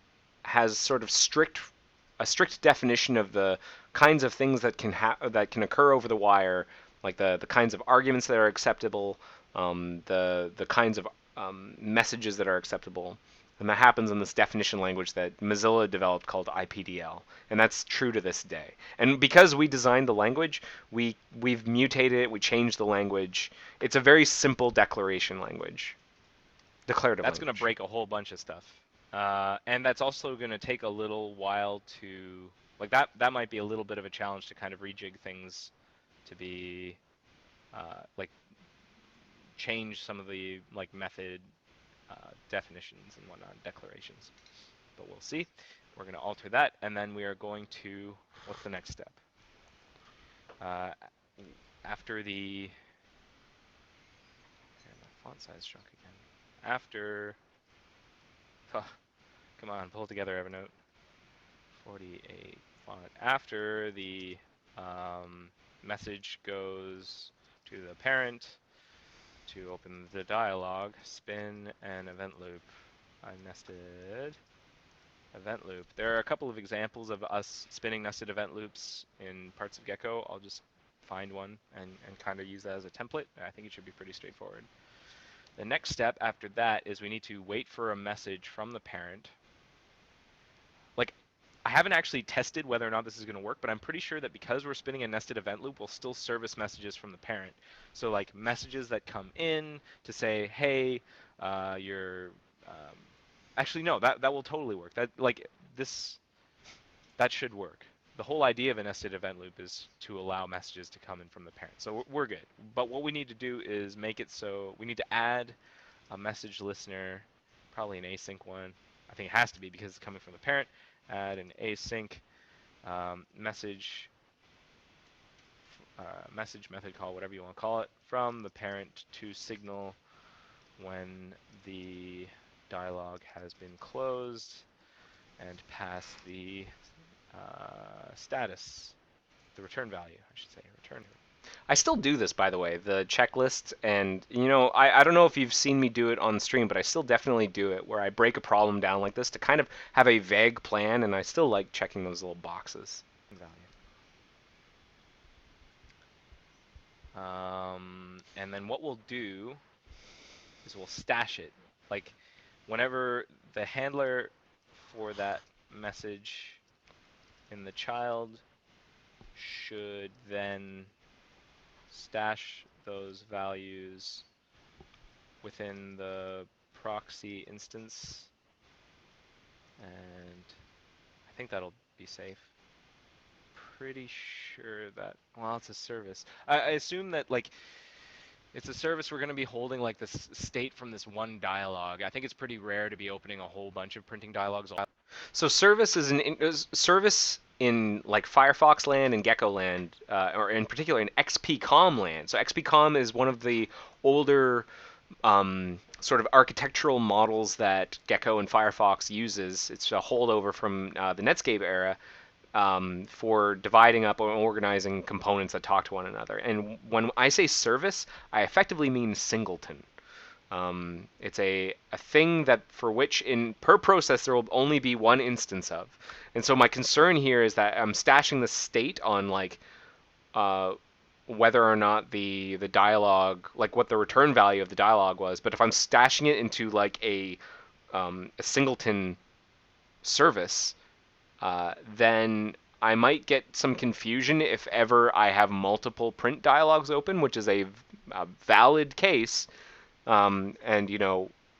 has sort of a strict definition of the kinds of things that can occur over the wire, like the kinds of arguments that are acceptable, the kinds of messages that are acceptable. And that happens in this definition language that Mozilla developed called IPDL. And that's true to this day. And because we designed the language, we've mutated it, we changed the language. It's a very simple declaration language. Declarative That's language. going to break a whole bunch of stuff. And that's also going to take a little while to, like that might be a little bit of a challenge to kind of rejig things to be, like change some of the like method definitions and whatnot, declarations. But we'll see. We're going to alter that, and then we are going to, what's the next step? After the, my font size shrunk again. After, come on, pull it together, Evernote. 48 font. After the message goes to the parent to open the dialog, spin an event loop. I nested event loop. There are a couple of examples of us spinning nested event loops in parts of Gecko. I'll just find one and kind of use that as a template. I think it should be pretty straightforward. The next step after that is we need to wait for a message from the parent. Like, I haven't actually tested whether or not this is going to work, but I'm pretty sure that because we're spinning a nested event loop, we'll still service messages from the parent. So like messages that come in to say, hey, you're, actually no, that will totally work. That should work. The whole idea of a nested event loop is to allow messages to come in from the parent. So we're good. But what we need to do is make it so we need to add a message listener, probably an async one. I think it has to be because it's coming from the parent. Add an async message method call, whatever you want to call it, from the parent to signal when the dialog has been closed and pass the status, the return value, I should say, return. I still do this, by the way, the checklist, and you know, I don't know if you've seen me do it on stream, but I still definitely do it where I break a problem down like this to kind of have a vague plan, and I still like checking those little boxes. And then what we'll do is we'll stash it. Like whenever the handler for that message in the child should then stash those values within the proxy instance, and I think that'll be safe. Pretty sure that, well, it's a service. I assume that like it's a service we're going to be holding like this state from this one dialog. I think it's pretty rare to be opening a whole bunch of printing dialogues. So service is service in like Firefox land and Gecko land, or in particular in XPCOM land. So XPCOM is one of the older sort of architectural models that Gecko and Firefox uses. It's a holdover from the Netscape era. for dividing up or organizing components that talk to one another. And when I say service, I effectively mean singleton. It's a thing that for which in per process there will only be one instance of. And so my concern here is that I'm stashing the state on like whether or not the dialogue, like what the return value of the dialogue was. But if I'm stashing it into like a singleton service, then I might get some confusion if ever I have multiple print dialogues open, which is a valid case, and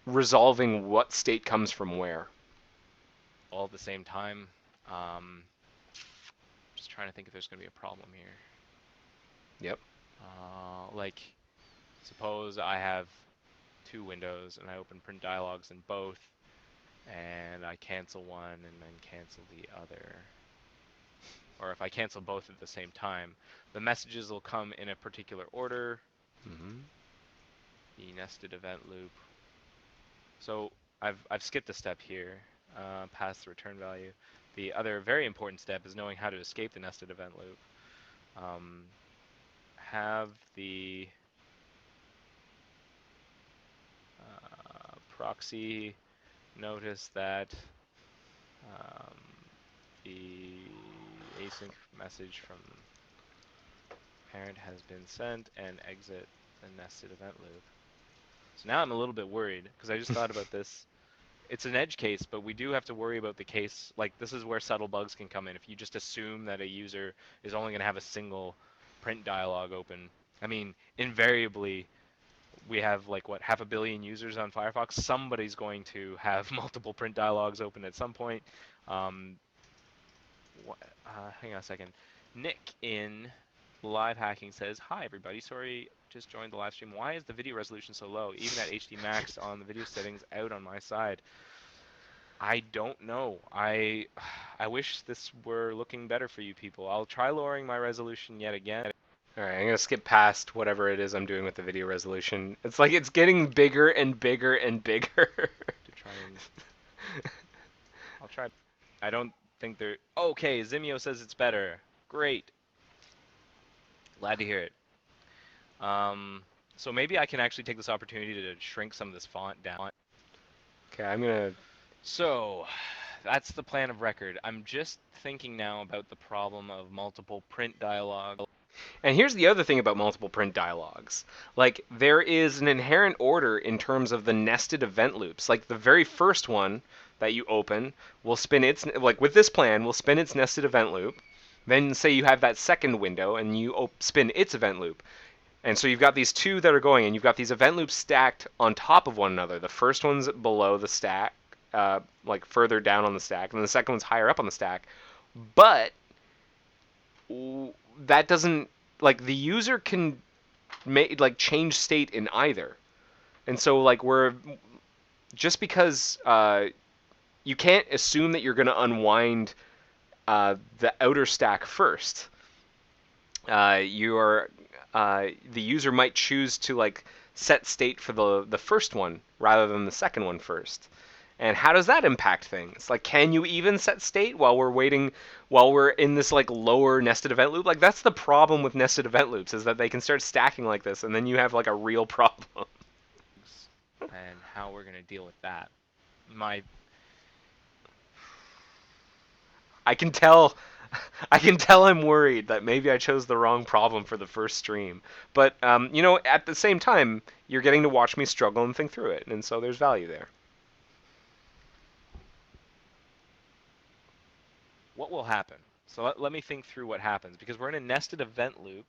resolving what state comes from where. All at the same time. Um, just trying to think if there's going to be a problem here. Yep. Like, suppose I have two windows and I open print dialogues in both, and I cancel one and then cancel the other. Or if I cancel both at the same time, the messages will come in a particular order. Mm-hmm. The nested event loop. So I've skipped a step here, past the return value. The other very important step is knowing how to escape the nested event loop. Have the proxy notice that um, the async message from parent has been sent and exit the nested event loop. So now I'm a little bit worried because I just thought about this. It's an edge case, but we do have to worry about the case. Like, this is where subtle bugs can come in. If you just assume that a user is only going to have a single print dialog open, I mean, invariably, we have like what, 500 million users on Firefox. Somebody's going to have multiple print dialogues open at some point. Hang on a second. Nick in live hacking says, "Hi everybody, sorry, just joined the live stream. Why is the video resolution so low? Even at HD max on the video settings out on my side." I don't know. I wish this were looking better for you people. I'll try lowering my resolution yet again. All right, I'm gonna skip past whatever it is I'm doing with the video resolution. It's like it's getting bigger and bigger and bigger. To try and I'll try. I don't think they're okay. Zimio says it's better. Great. Glad to hear it. So maybe I can actually take this opportunity to shrink some of this font down. Okay, I'm gonna. So that's the plan of record. I'm just thinking now about the problem of multiple print dialogue. And here's the other thing about multiple print dialogues. Like, there is an inherent order in terms of the nested event loops. Like, the very first one that you open will spin its, like with this plan, will spin its nested event loop. Then say you have that second window and you spin its event loop. And so you've got these two that are going, and you've got these event loops stacked on top of one another. The first one's below the stack, like further down on the stack, and the second one's higher up on the stack. But that doesn't, like, the user can change state in either. And so like we're just because you can't assume that you're going to unwind the outer stack first. The user might choose to like set state for the first one rather than the second one first. And how does that impact things? Like, can you even set state while we're waiting, while we're in this like lower nested event loop? Like, that's the problem with nested event loops, is that they can start stacking like this, and then you have like a real problem. And how we're going to deal with that. I can tell I'm worried that maybe I chose the wrong problem for the first stream. But at the same time, you're getting to watch me struggle and think through it, and so there's value there. What will happen? So let me think through what happens, because we're in a nested event loop.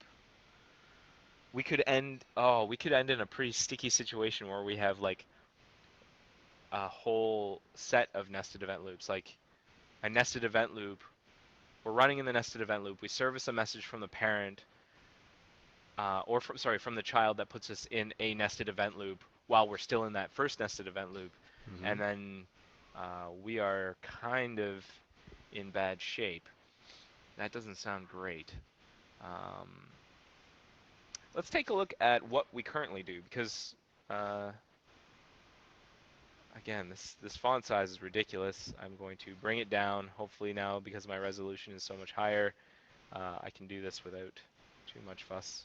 We could end in a pretty sticky situation where we have like a whole set of nested event loops, like a nested event loop. We're running in the nested event loop. We service a message from the parent, from the child that puts us in a nested event loop while we're still in that first nested event loop, Mm-hmm. and then we are kind of in bad shape. That doesn't sound great. Let's take a look at what we currently do, because again, this font size is ridiculous. I'm going to bring it down. Hopefully now, because my resolution is so much higher, I can do this without too much fuss.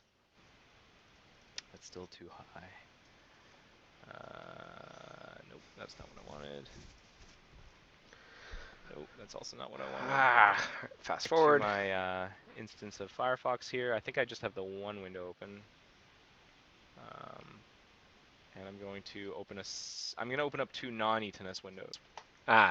That's still too high. Nope, that's not what I wanted. Nope, that's also not what I wanted. Fast To forward. my instance of Firefox here. I think I just have the one window open. And I'm going to open up two non-Ethernet windows.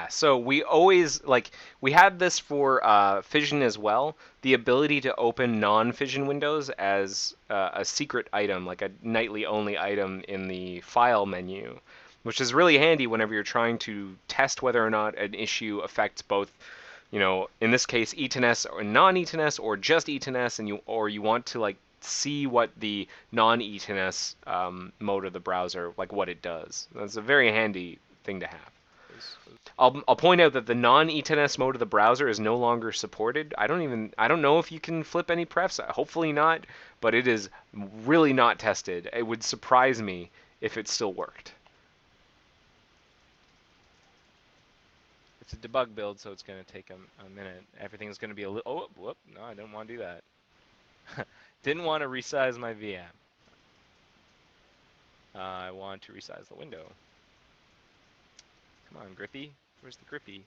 So we always, like, we had this for Fission as well, the ability to open non-Fission windows as a secret item, like a nightly only item in the file menu, which is really handy whenever you're trying to test whether or not an issue affects both, you know, in this case, Ethernet or non-Ethernet or just Ethernet, and you want to, like, see what the non-Ethernet mode of the browser, like what it does. That's a very handy thing to have. I'll point out that the non-Ethernet mode of the browser is no longer supported. I don't know if you can flip any prefs. Hopefully not, but it is really not tested. It would surprise me if it still worked. It's a debug build, so it's going to take a minute. Everything's going to be a little... Oh, whoop. No, I didn't want to do that. Didn't want to resize my VM. I want to resize the window. Come on, Grippy. Where's the Grippy?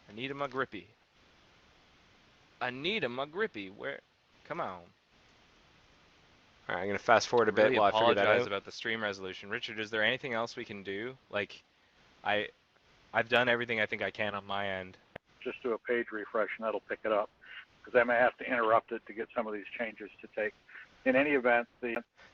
I need a McGrippy. I need a McGrippy. Where? Come on. All right, I'm going to fast forward a bit Really while I figure that apologize out. about the stream resolution. Richard, is there anything else we can do? Like, I've done everything I think I can on my end. Just do a page refresh and that'll pick it up, because I may have to interrupt it to get some of these changes to take. In any event,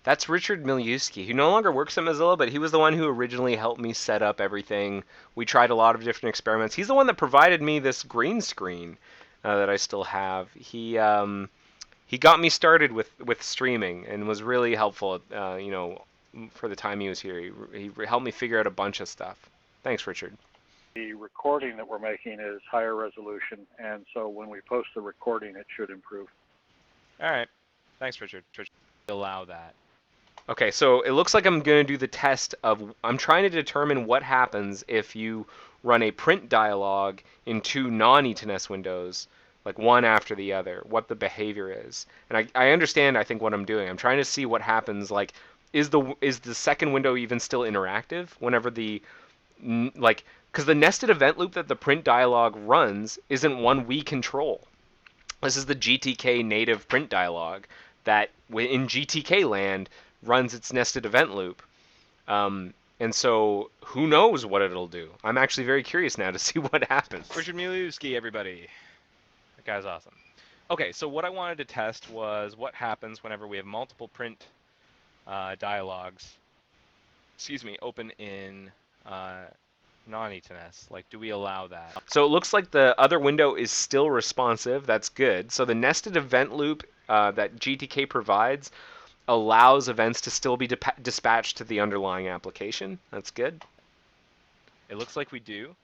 That's Richard Miliuski, who no longer works at Mozilla, but he was the one who originally helped me set up everything. We tried a lot of different experiments. He's the one that provided me this green screen that I still have. He got me started with streaming and was really helpful, you know, for the time he was here. He helped me figure out a bunch of stuff. Thanks, Richard. the recording that we're making is higher resolution, and so when we post the recording, it should improve. All right. Thanks, Richard. Allow that. Okay, so it looks like I'm going to do the test of, I'm trying to determine what happens if you run a print dialog in two non-Ethernet windows, like one after the other, what the behavior is. And I understand, I think, what I'm doing. I'm trying to see what happens, like, is the second window even still interactive whenever like, because the nested event loop that the print dialog runs isn't one we control. This is the GTK native print dialog that in GTK land runs its nested event loop. And so who knows what it'll do. I'm actually very curious now to see what happens. Richard Miliuski, everybody. That guy's awesome. Okay, so what I wanted to test was what happens whenever we have multiple print dialogues, open in non-Ethernet. Like, do we allow that? So it looks like the other window is still responsive. That's good. So the nested event loop that GTK provides allows events to still be dispatched to the underlying application. That's good. It looks like we do.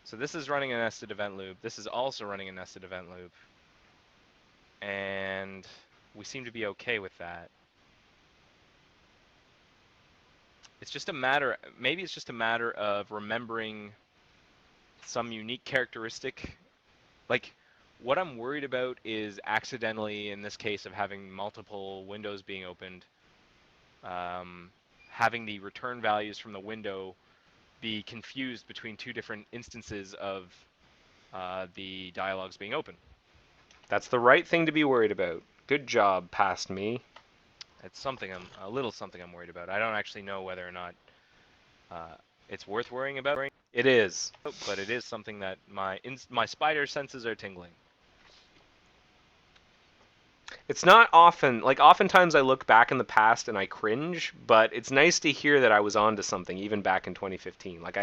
So this is running a nested event loop. This is also running a nested event loop. And we seem to be okay with that. It's just a matter, maybe it's just a matter of remembering some unique characteristic. Like, what I'm worried about is accidentally, in this case of having multiple windows being opened, having the return values from the window be confused between two different instances of the dialogues being open. That's the right thing to be worried about. Good job, past me. It's something a little something I'm worried about. I don't actually know whether or not it's worth worrying about. It is. But it is something that my spider senses are tingling. It's not often, like, oftentimes I look back in the past and I cringe, but it's nice to hear that I was onto something even back in 2015. Like,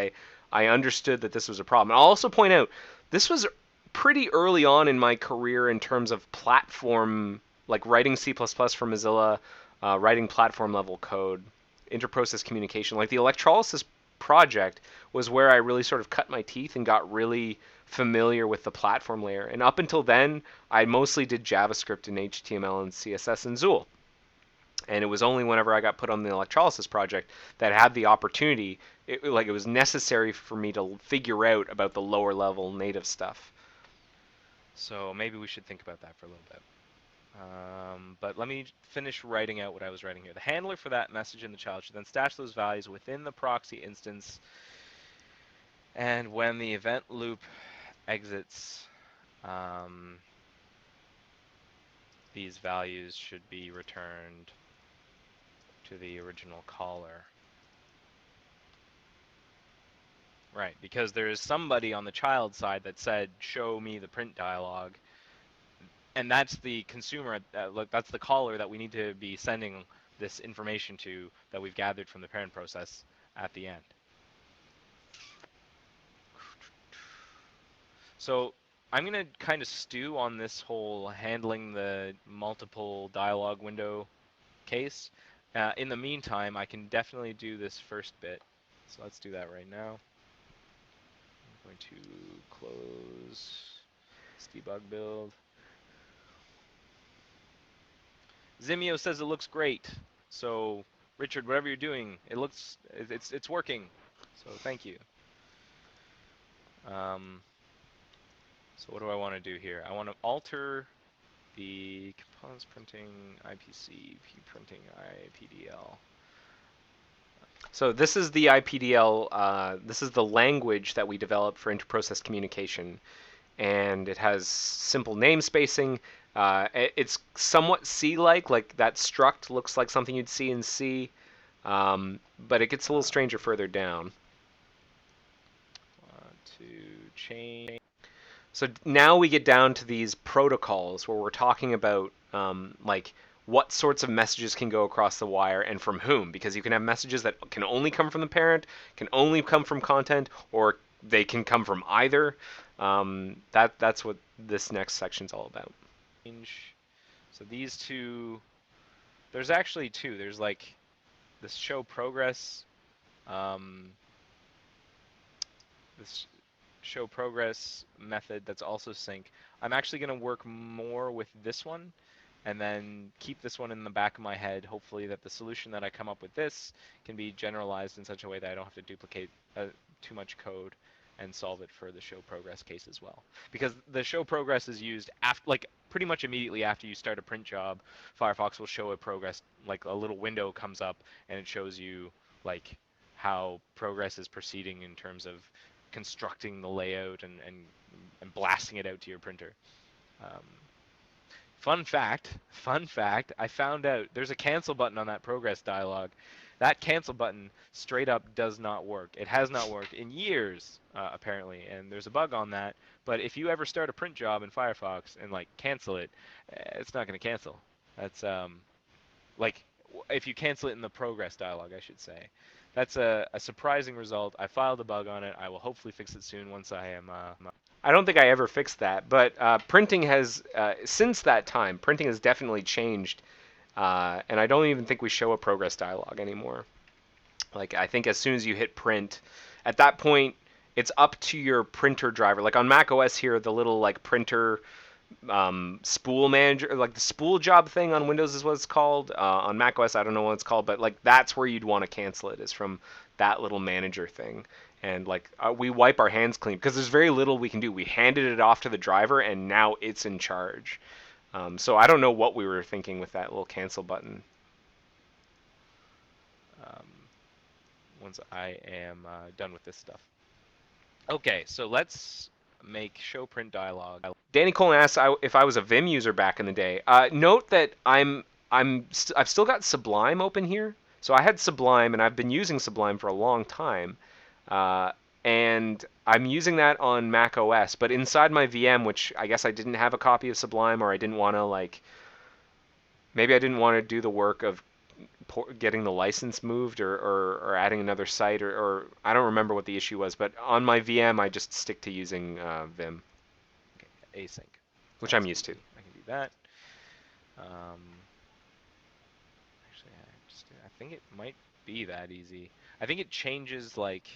I understood that this was a problem. And I'll also point out, this was pretty early on in my career in terms of platform, like writing C++ for Mozilla, writing platform level code, interprocess communication. Like, the electrolysis project was where I really sort of cut my teeth and got really familiar with the platform layer. And up until then, I mostly did JavaScript and HTML and CSS and Zool. And it was only whenever I got put on the electrolysis project that I had the opportunity, it was necessary for me to figure out about the lower level native stuff. So maybe we should think about that for a little bit. But let me finish writing out what I was writing here. The handler for that message in the child should then stash those values within the proxy instance, and when the event loop exits, these values should be returned to the original caller. Right, because there is somebody on the child side that said, show me the print dialog, and that's the consumer, that's the caller that we need to be sending this information to that we've gathered from the parent process at the end. So I'm going to kind of stew on this whole handling the multiple dialog window case. In the meantime, I can definitely do this first bit. So let's do that right now. I'm going to close this debug build. Zimio says it looks great. So Richard, whatever you're doing, it's working. So thank you. So what do I want to do here? I want to alter the components printing IPC, P printing IPDL. So this is the IPDL, this is the language that we developed for interprocess communication. And it has simple name spacing. It's somewhat C-like that struct looks like something you'd see in C, but it gets a little stranger further down. Want to change. So now we get down to these protocols where we're talking about like what sorts of messages can go across the wire and from whom, because you can have messages that can only come from the parent, can only come from content, or they can come from either. That's what this next section's all about. So these two, there's actually two. There's like this show progress, this show progress method that's also sync. I'm actually going to work more with this one and then keep this one in the back of my head. Hopefully that the solution that I come up with this can be generalized in such a way that I don't have to duplicate too much code and solve it for the show progress case as well. Because the show progress is used after, like pretty much immediately after you start a print job, Firefox will show a progress, like a little window comes up and it shows you like how progress is proceeding in terms of constructing the layout and blasting it out to your printer. Fun fact, I found out there's a cancel button on that progress dialog. That cancel button straight up does not work. It has not worked in years, apparently, and there's a bug on that. But if you ever start a print job in Firefox and like cancel it, it's not going to cancel. That's like if you cancel it in the progress dialog, I should say. That's a surprising result. I filed a bug on it. I will hopefully fix it soon once I am. I don't think I ever fixed that, but printing has, since that time, printing has definitely changed, and I don't even think we show a progress dialog anymore. Like, I think as soon as you hit print, at that point, it's up to your printer driver. Like on Mac OS here, the little like printer spool manager, like the spool job thing on Windows is what it's called. On Mac OS, I don't know what it's called, but like that's where you'd want to cancel it, is from that little manager thing. And like we wipe our hands clean because there's very little we can do. We handed it off to the driver, and now it's in charge. So I don't know what we were thinking with that little cancel button. Once I am done with this stuff. Okay, so let's make show print dialog. Danny Colin asks if I was a Vim user back in the day. Note that I've still got Sublime open here. So I had Sublime, and I've been using Sublime for a long time. And I'm using that on Mac OS, but inside my VM, which I guess I didn't have a copy of Sublime, or I didn't want to maybe I didn't want to do the work of getting the license moved or adding another site, or I don't remember what the issue was, but on my VM I just stick to using Vim. Okay, async. Which I'm used to. I can do that. Actually, I think it might be that easy. I think it changes like...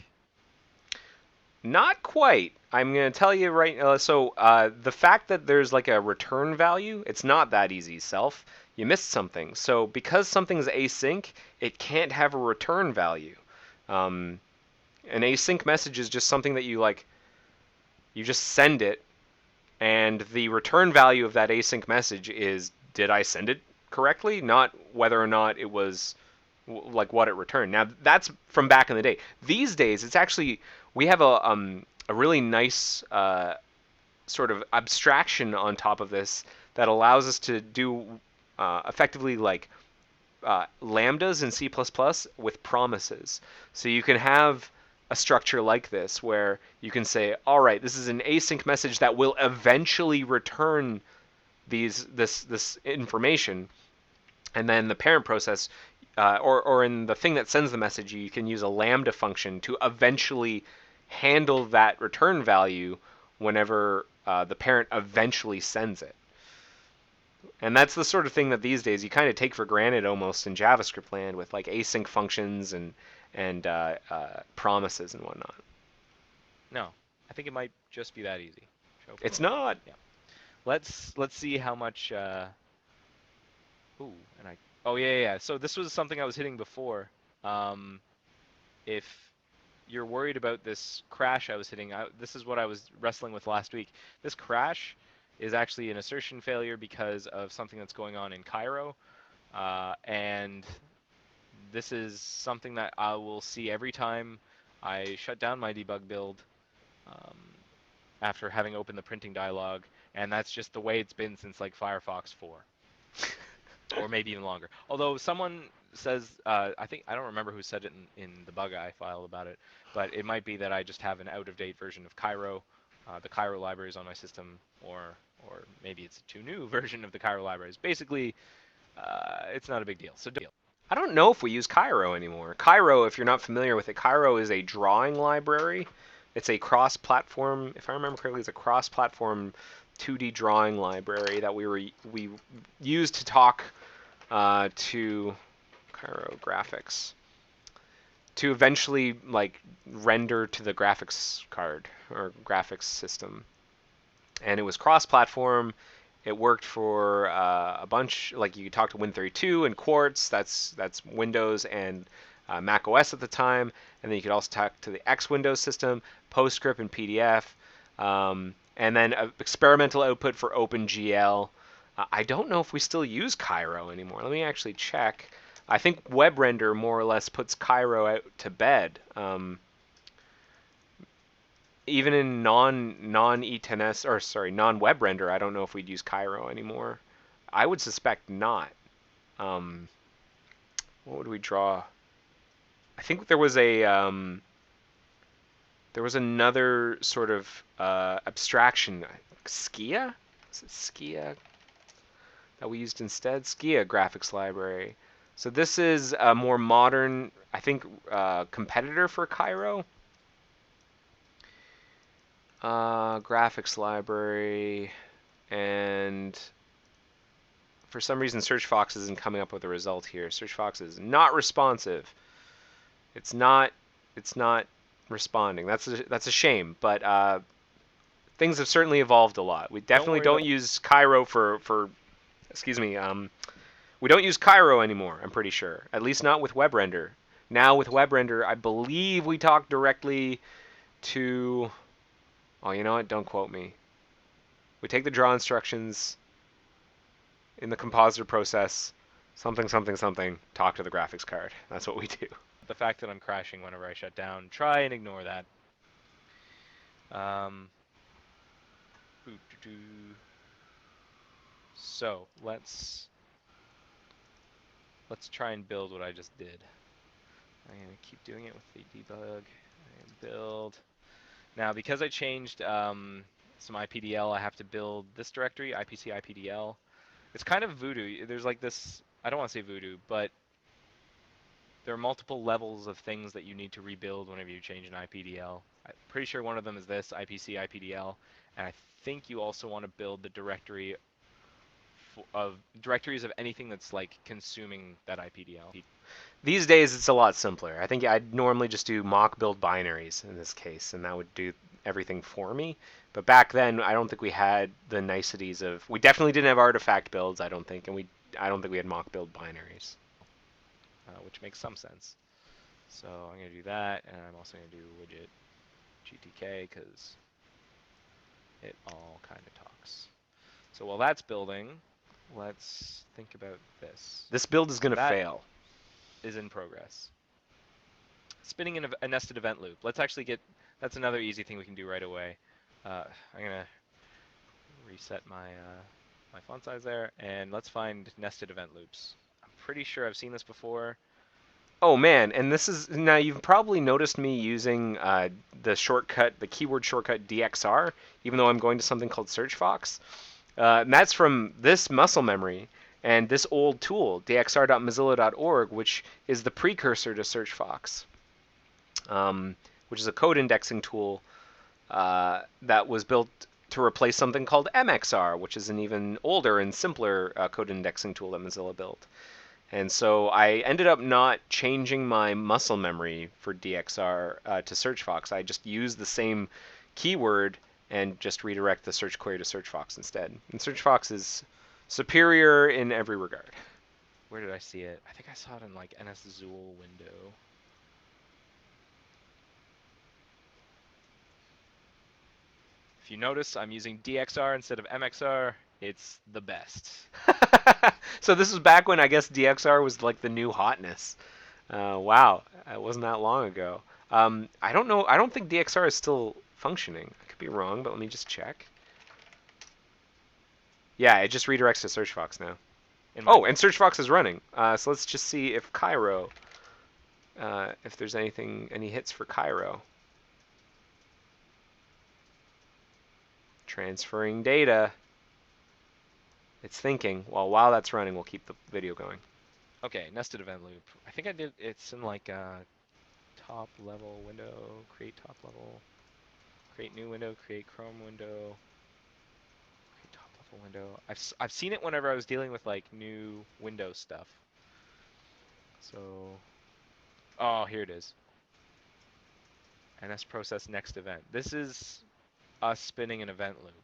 Not quite. I'm going to tell you right now. So the fact that there's like a return value, it's not that easy, self. you missed something. So because something's async, it can't have a return value. An async message is just something that you just send it, and the return value of that async message is, did I send it correctly? Not whether or not it was like what it returned. Now that's from back in the day. These days, it's actually, we have a really nice sort of abstraction on top of this that allows us to do effectively like lambdas in C++ with promises. So you can have a structure like this where you can say, all right, this is an async message that will eventually return this information, and then the parent process, or in the thing that sends the message, you can use a lambda function to eventually handle that return value whenever the parent eventually sends it. And that's the sort of thing that these days you kind of take for granted almost in JavaScript land, with like async functions and promises and whatnot. No, I think it might just be that easy. It's not. Yeah. Let's see how much. Oh yeah. So this was something I was hitting before. If you're worried about this crash I was hitting, this is what I was wrestling with last week. This crash is actually an assertion failure because of something that's going on in Cairo, and this is something that I will see every time I shut down my debug build after having opened the printing dialog, and that's just the way it's been since like Firefox 4. Or maybe even longer. Although someone says, I don't remember who said it in the bug I filed about it, but it might be that I just have an out-of-date version of Cairo. The Cairo libraries on my system, or maybe it's a too new version of the Cairo libraries. Basically, it's not a big deal. So I don't know if we use Cairo anymore. Cairo, if you're not familiar with it, Cairo is a drawing library. It's a cross-platform, if I remember correctly, it's a cross-platform 2D drawing library that we used to talk to Cairo graphics to eventually like render to the graphics card or graphics system. And it was cross-platform. It worked for a bunch, like you could talk to Win32 and Quartz, that's Windows and Mac OS at the time, and then you could also talk to the X Windows system, PostScript and PDF, and then experimental output for OpenGL. I don't know if we still use Cairo anymore. Let me actually check. I think WebRender more or less puts Cairo out to bed. Even in non-E10S, or sorry, non-WebRender, I don't know if we'd use Cairo anymore. I would suspect not. What would we draw? I think there was another sort of abstraction, Skia? Is it Skia that we used instead? Skia graphics library. So this is a more modern, I think, competitor for Cairo. Graphics library, and for some reason SearchFox isn't coming up with a result here. SearchFox is not responsive. It's not responding. That's a shame, but things have certainly evolved a lot. We definitely don't use Cairo for excuse me, we don't use Cairo anymore, I'm pretty sure. At least not with WebRender. Now with WebRender, I believe we talk directly to, oh, you know what? Don't quote me. We take the draw instructions in the compositor process, something, talk to the graphics card. That's what we do. The fact that I'm crashing whenever I shut down, try and ignore that. So let's try and build what I just did. I'm gonna keep doing it with the debug and build. Now, because I changed some IPDL, I have to build this directory, IPC IPDL. It's kind of voodoo. There's like this, I don't want to say voodoo, but there are multiple levels of things that you need to rebuild whenever you change an IPDL. I'm pretty sure one of them is this, IPC IPDL, and I think you also want to build the directory of directories of anything that's like consuming that IPDL. These days it's a lot simpler. I think I'd normally just do mock build binaries in this case, and that would do everything for me. But back then, I don't think we had the niceties of, we definitely didn't have artifact builds, I don't think, and I don't think we had mock build binaries, which makes some sense. So I'm going to do that, and I'm also going to do widget GTK because it all kind of talks. So while that's building, let's think about this. This build is going to That fail. is in progress. Spinning in a nested event loop. Let's actually get, that's another easy thing we can do right away. I'm going to reset my, my font size there, and let's find nested event loops. I'm pretty sure I've seen this before. Oh man, and this is, now you've probably noticed me using the shortcut, the keyword shortcut DXR, even though I'm going to something called SearchFox. And that's from this muscle memory and this old tool, dxr.mozilla.org, which is the precursor to SearchFox, which is a code indexing tool that was built to replace something called MXR, which is an even older and simpler code indexing tool that Mozilla built. And so I ended up not changing my muscle memory for DXR to SearchFox. I just used the same keyword and just redirect the search query to SearchFox instead. And SearchFox is superior in every regard. Where did I see it? I think I saw it in like NSZool window. If you notice, I'm using DXR instead of MXR. It's the best. So this was back when I guess DXR was like the new hotness. Wow, it wasn't that long ago. I don't know. I don't think DXR is still functioning. I could be wrong, but let me just check. Yeah, it just redirects to SearchFox now. Oh, and SearchFox is running. So let's just see if Cairo, if there's any hits for Cairo. Transferring data. It's thinking. Well, while that's running, we'll keep the video going. Okay, nested event loop. I think I did, it's in like top level window, create top level, create new window, create Chrome window, create top level window. I've seen it whenever I was dealing with like new Windows stuff. So, oh, here it is. NS process next event. This is us spinning an event loop.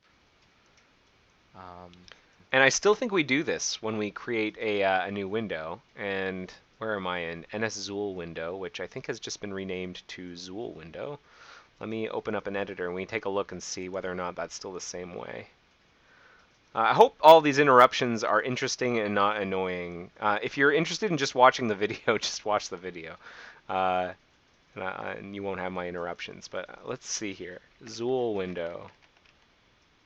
And I still think we do this when we create a new window. And where am I in? NSZool window, which I think has just been renamed to Zool window. Let me open up an editor and we take a look and see whether or not that's still the same way. I hope all these interruptions are interesting and not annoying. If you're interested in just watching the video, just watch the video. And you won't have my interruptions. But let's see here. Zool window.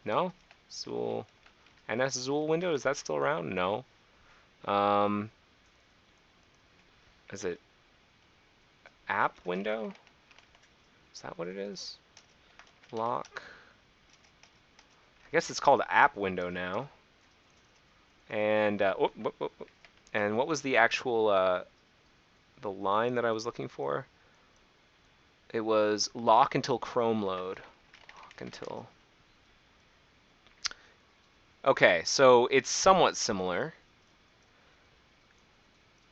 No? Zool. NSZool window, is that still around? No. Is it app window? Is that what it is? Lock. I guess it's called app window now. And and what was the actual the line that I was looking for? It was lock until Chrome load. Lock until. Okay, so it's somewhat similar.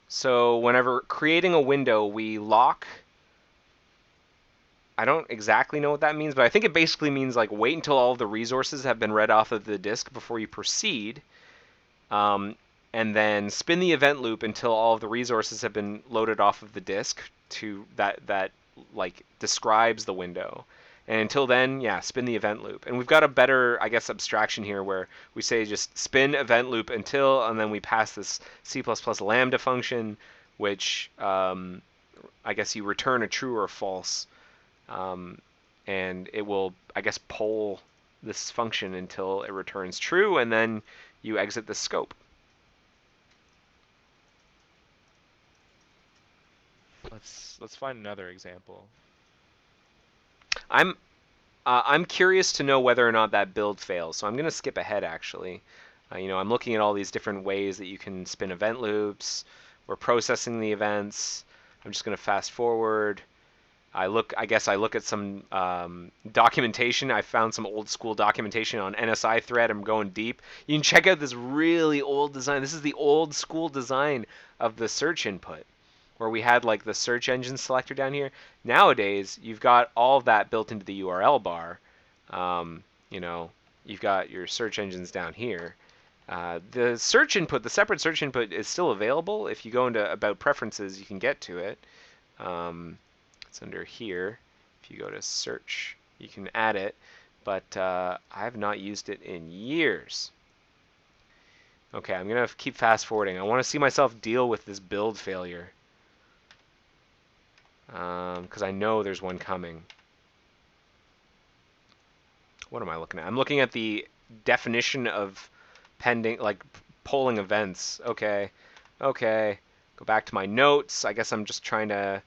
So whenever creating a window, we lock. I don't exactly know what that means, but I think it basically means like wait until all of the resources have been read off of the disk before you proceed. And then spin the event loop until all of the resources have been loaded off of the disk to that like describes the window. And until then, yeah, spin the event loop. And we've got a better, I guess, abstraction here where we say just spin event loop until, and then we pass this C++ lambda function, which I guess you return a true or false. And it will, I guess, poll this function until it returns true, and then you exit the scope. Let's find another example. I'm curious to know whether or not that build fails, so I'm going to skip ahead actually. I'm looking at all these different ways that you can spin event loops. We're processing the events. I'm just going to fast forward. I guess I look at some documentation. I found some old school documentation on NSI thread. I'm going deep. You can check out this really old design. This is the old school design of the search input, where we had like the search engine selector down here. Nowadays, you've got all of that built into the URL bar. You've got your search engines down here. The search input, the separate search input, is still available. If you go into About Preferences, you can get to it. It's under here. If you go to Search, you can add it. But I have not used it in years. Okay, I'm going to keep fast forwarding. I want to see myself deal with this build failure. Because I know there's one coming. What am I looking at? I'm looking at the definition of pending, like polling events. Okay, okay. Go back to my notes. I guess I'm just trying to...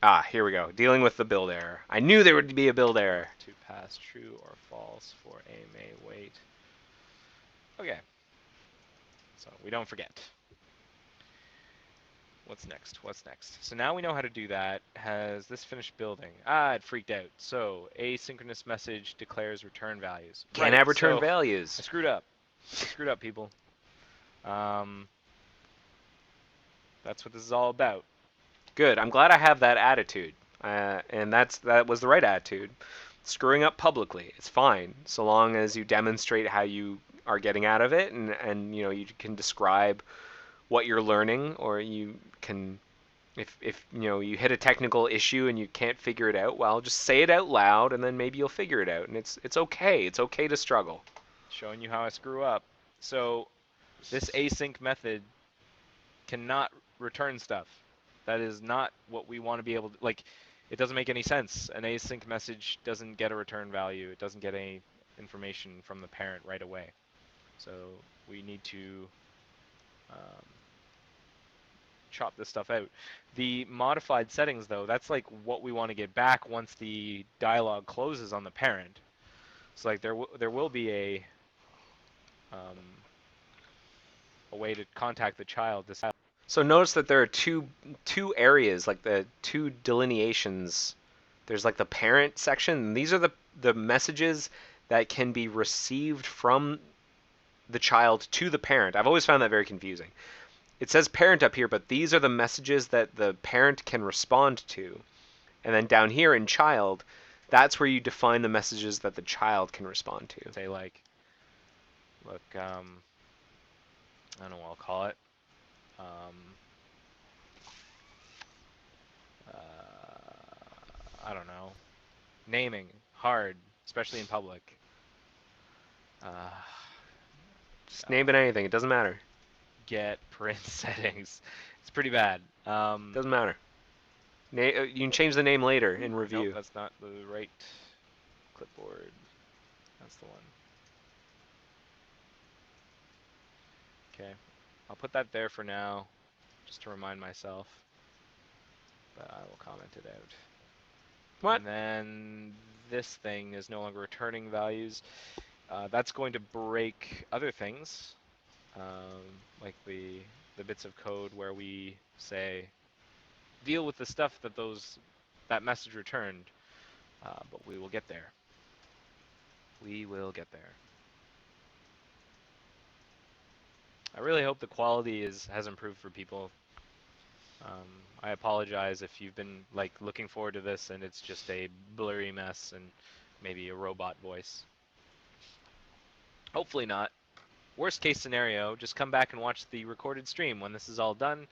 Ah, here we go. Dealing with the build error. I knew there would be a build error. To pass true or false for a may wait. Okay. So we don't forget. What's next? What's next? So now we know how to do that. Has this finished building? Ah, it freaked out. So asynchronous message declares return values. Can't Right, have return so values. I screwed up. I screwed up, people. That's what this is all about. Good. I'm glad I have that attitude. And that was the right attitude. Screwing up publicly, it's fine, so long as you demonstrate how you are getting out of it, and you know, you can describe what you're learning, or you can, if you know, you hit a technical issue and you can't figure it out, well, just say it out loud, and then maybe you'll figure it out. And it's okay. It's okay to struggle. Showing you how I screw up. So this async method cannot return stuff. That is not what we want to be able to, like, it doesn't make any sense. An async message doesn't get a return value. It doesn't get any information from the parent right away. So we need to chop this stuff out. The modified settings, though, that's like what we want to get back once the dialog closes on the parent. So like there will be a way to contact the child. So notice that there are two areas, like the two delineations. There's like the parent section, and these are the messages that can be received from the child to the parent. I've always found that very confusing. It says parent up here, but these are the messages that the parent can respond to. And then down here in child, that's where you define the messages that the child can respond to. Say like, look, I don't know what I'll call it. I don't know. Naming, hard, especially in public. Just name it anything. It doesn't matter. Get print settings. It's pretty bad. Doesn't matter. You can change the name later in review. Nope, that's not the right clipboard. That's the one. Okay, I'll put that there for now, just to remind myself. But I will comment it out. What? And then this thing is no longer returning values. That's going to break other things, like the bits of code where we say deal with the stuff that that message returned. But we will get there. We will get there. I really hope the quality has improved for people. I apologize if you've been like looking forward to this and it's just a blurry mess and maybe a robot voice. Hopefully not. Worst case scenario, just come back and watch the recorded stream. When this is all done,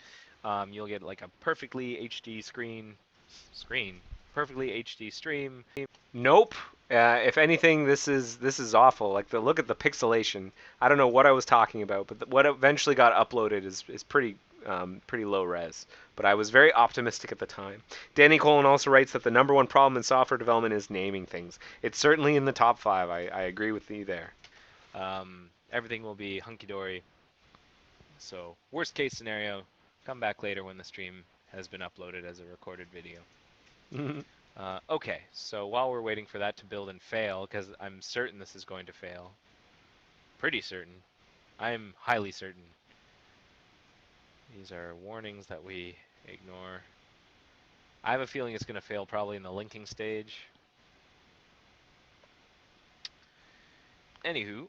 you'll get like a perfectly HD perfectly HD stream. Nope. If anything, this is awful. Like look at the pixelation. I don't know what I was talking about, but what eventually got uploaded is pretty low res. But I was very optimistic at the time. Danny Colin also writes that the #1 problem in software development is naming things. It's certainly in the top 5. I agree with you there. Everything will be hunky-dory. So worst case scenario, come back later when the stream has been uploaded as a recorded video. Okay, so while we're waiting for that to build and fail, because I'm certain this is going to fail. Pretty certain. I'm highly certain. These are warnings that we ignore. I have a feeling it's going to fail probably in the linking stage. Anywho,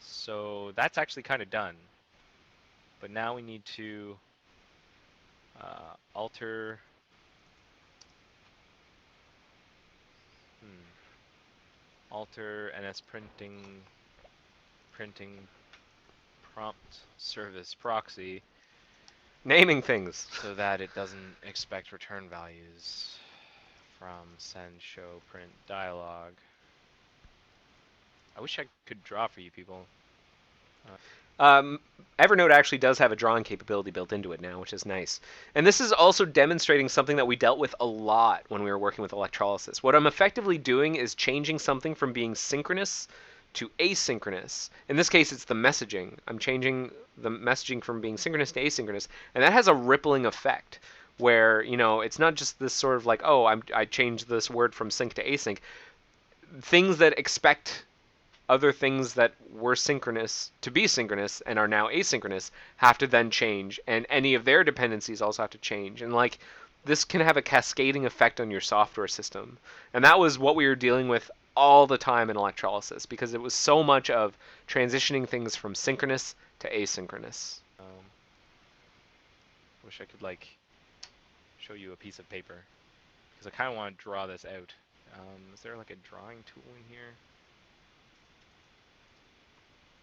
so that's actually kind of done. But now we need to alter. alter NS printing prompt service proxy Naming things. so that it doesn't expect return values from send, show, print, dialog. I wish I could draw for you people. Evernote actually does have a drawing capability built into it now, which is nice. And this is also demonstrating something that we dealt with a lot when we were working with electrolysis. What I'm effectively doing is changing something from being synchronous to asynchronous. In this case, it's the messaging. I'm changing the messaging from being synchronous to asynchronous, and that has a rippling effect where, it's not just this sort of like, oh, I changed this word from sync to async. Things that expect other things that were synchronous to be synchronous and are now asynchronous have to then change, and any of their dependencies also have to change. And like this can have a cascading effect on your software system. And that was what we were dealing with all the time in electrolysis, because it was so much of transitioning things from synchronous to asynchronous. Wish I could like show you a piece of paper because I kind of want to draw this out. Is there like a drawing tool in here?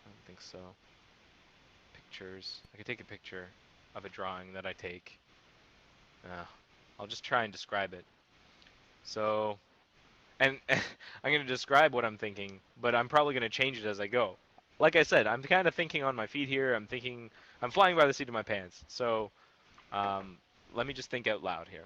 I don't think so. Pictures. I could take a picture of a drawing that I take. I'll just try and describe it. So, and I'm going to describe what I'm thinking, but I'm probably going to change it as I go. Like I said, I'm kind of thinking on my feet here. I'm flying by the seat of my pants. So, let me just think out loud here.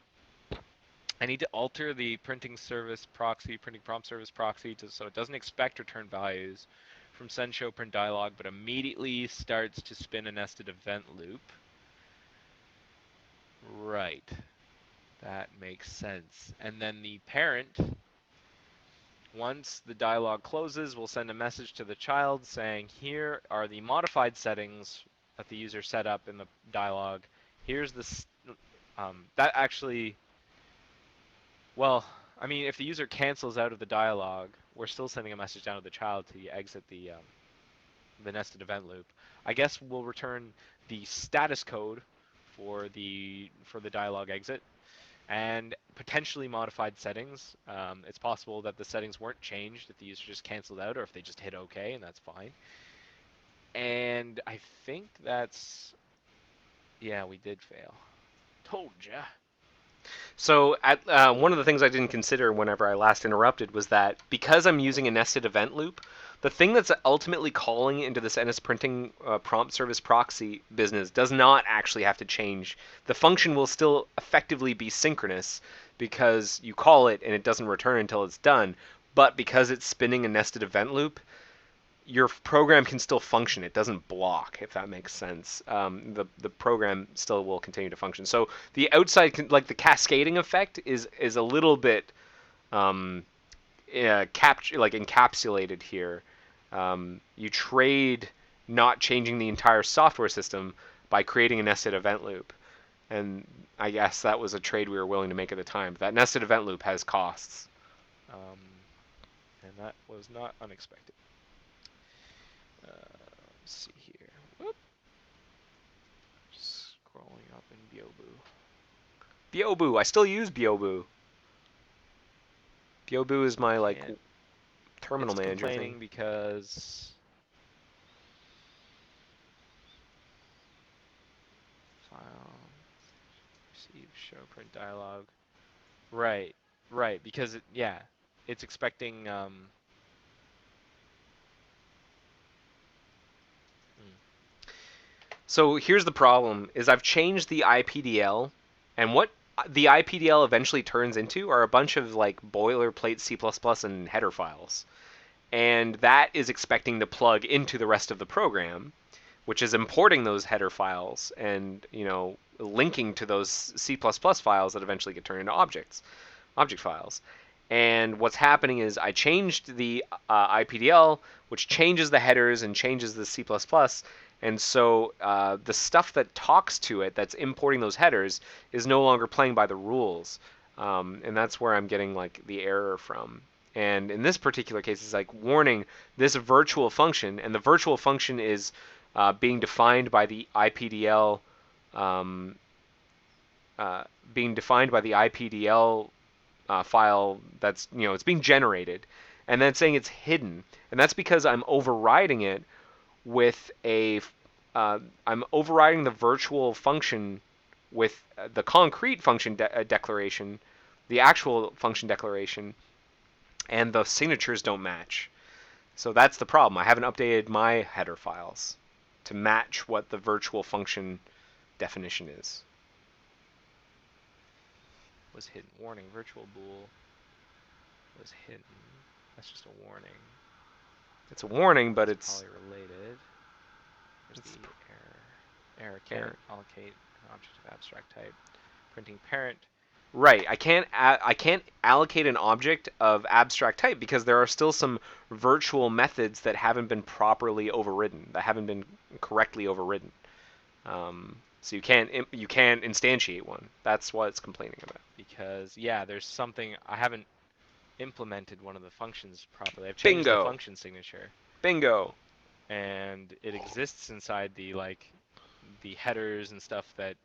I need to alter the printing prompt service proxy so it doesn't expect return values from send, show, print, dialog, but immediately starts to spin a nested event loop. Right. That makes sense. And then the parent, once the dialog closes, will send a message to the child saying, here are the modified settings that the user set up in the dialog. Here's the that actually, well, I mean, if the user cancels out of the dialog, we're still sending a message down to the child to exit the nested event loop. I guess we'll return the status code for the dialog exit and potentially modified settings. It's possible that the settings weren't changed if the user just canceled out, or if they just hit OK, and that's fine. And I think that's, yeah, we did fail. Told ya. So one of the things I didn't consider whenever I last interrupted was that because I'm using a nested event loop, the thing that's ultimately calling into this NS printing prompt service proxy business does not actually have to change. The function will still effectively be synchronous because you call it and it doesn't return until it's done. But because it's spinning a nested event loop, your program can still function. It doesn't block, if that makes sense. The program still will continue to function. So the outside, like the cascading effect, is a little bit encapsulated here. You trade not changing the entire software system by creating a nested event loop, and I guess that was a trade we were willing to make at the time. That nested event loop has costs, and that was not unexpected. Let's see here. Whoop. Just scrolling up in Byobu. Byobu. I still use Byobu. Byobu is my terminal it's manager complaining thing. Because file receive show print dialog. Right. Because it's expecting. So here's the problem: is I've changed the IPDL, and what the IPDL eventually turns into are a bunch of like boilerplate C++ and header files, and that is expecting to plug into the rest of the program, which is importing those header files and linking to those C++ files that eventually get turned into object files. And what's happening is I changed the IPDL, which changes the headers and changes the C++. And so the stuff that talks to it, that's importing those headers, is no longer playing by the rules. And that's where I'm getting like the error from. And in this particular case, it's like warning this virtual function, and the virtual function is being defined by the IPDL, file that's it's being generated, and then saying it's hidden, and that's because I'm overriding it with I'm overriding the virtual function with the concrete function declaration, the actual function declaration, and the signatures don't match. So that's the problem. I haven't updated my header files to match what the virtual function definition is. Was hidden. Warning, virtual bool was hidden. That's just a warning. It's a warning, but it's probably related. There's It's the error. Error can't allocate an object of abstract type. Printing parent. right. I can't allocate an object of abstract type because there are still some virtual methods that haven't been properly overridden, that haven't been correctly overridden. So you can't instantiate one. That's what it's complaining about. Because yeah, there's something I haven't implemented one of the functions properly. I've changed the Bingo. function signature, Bingo. and it exists inside the the headers and stuff that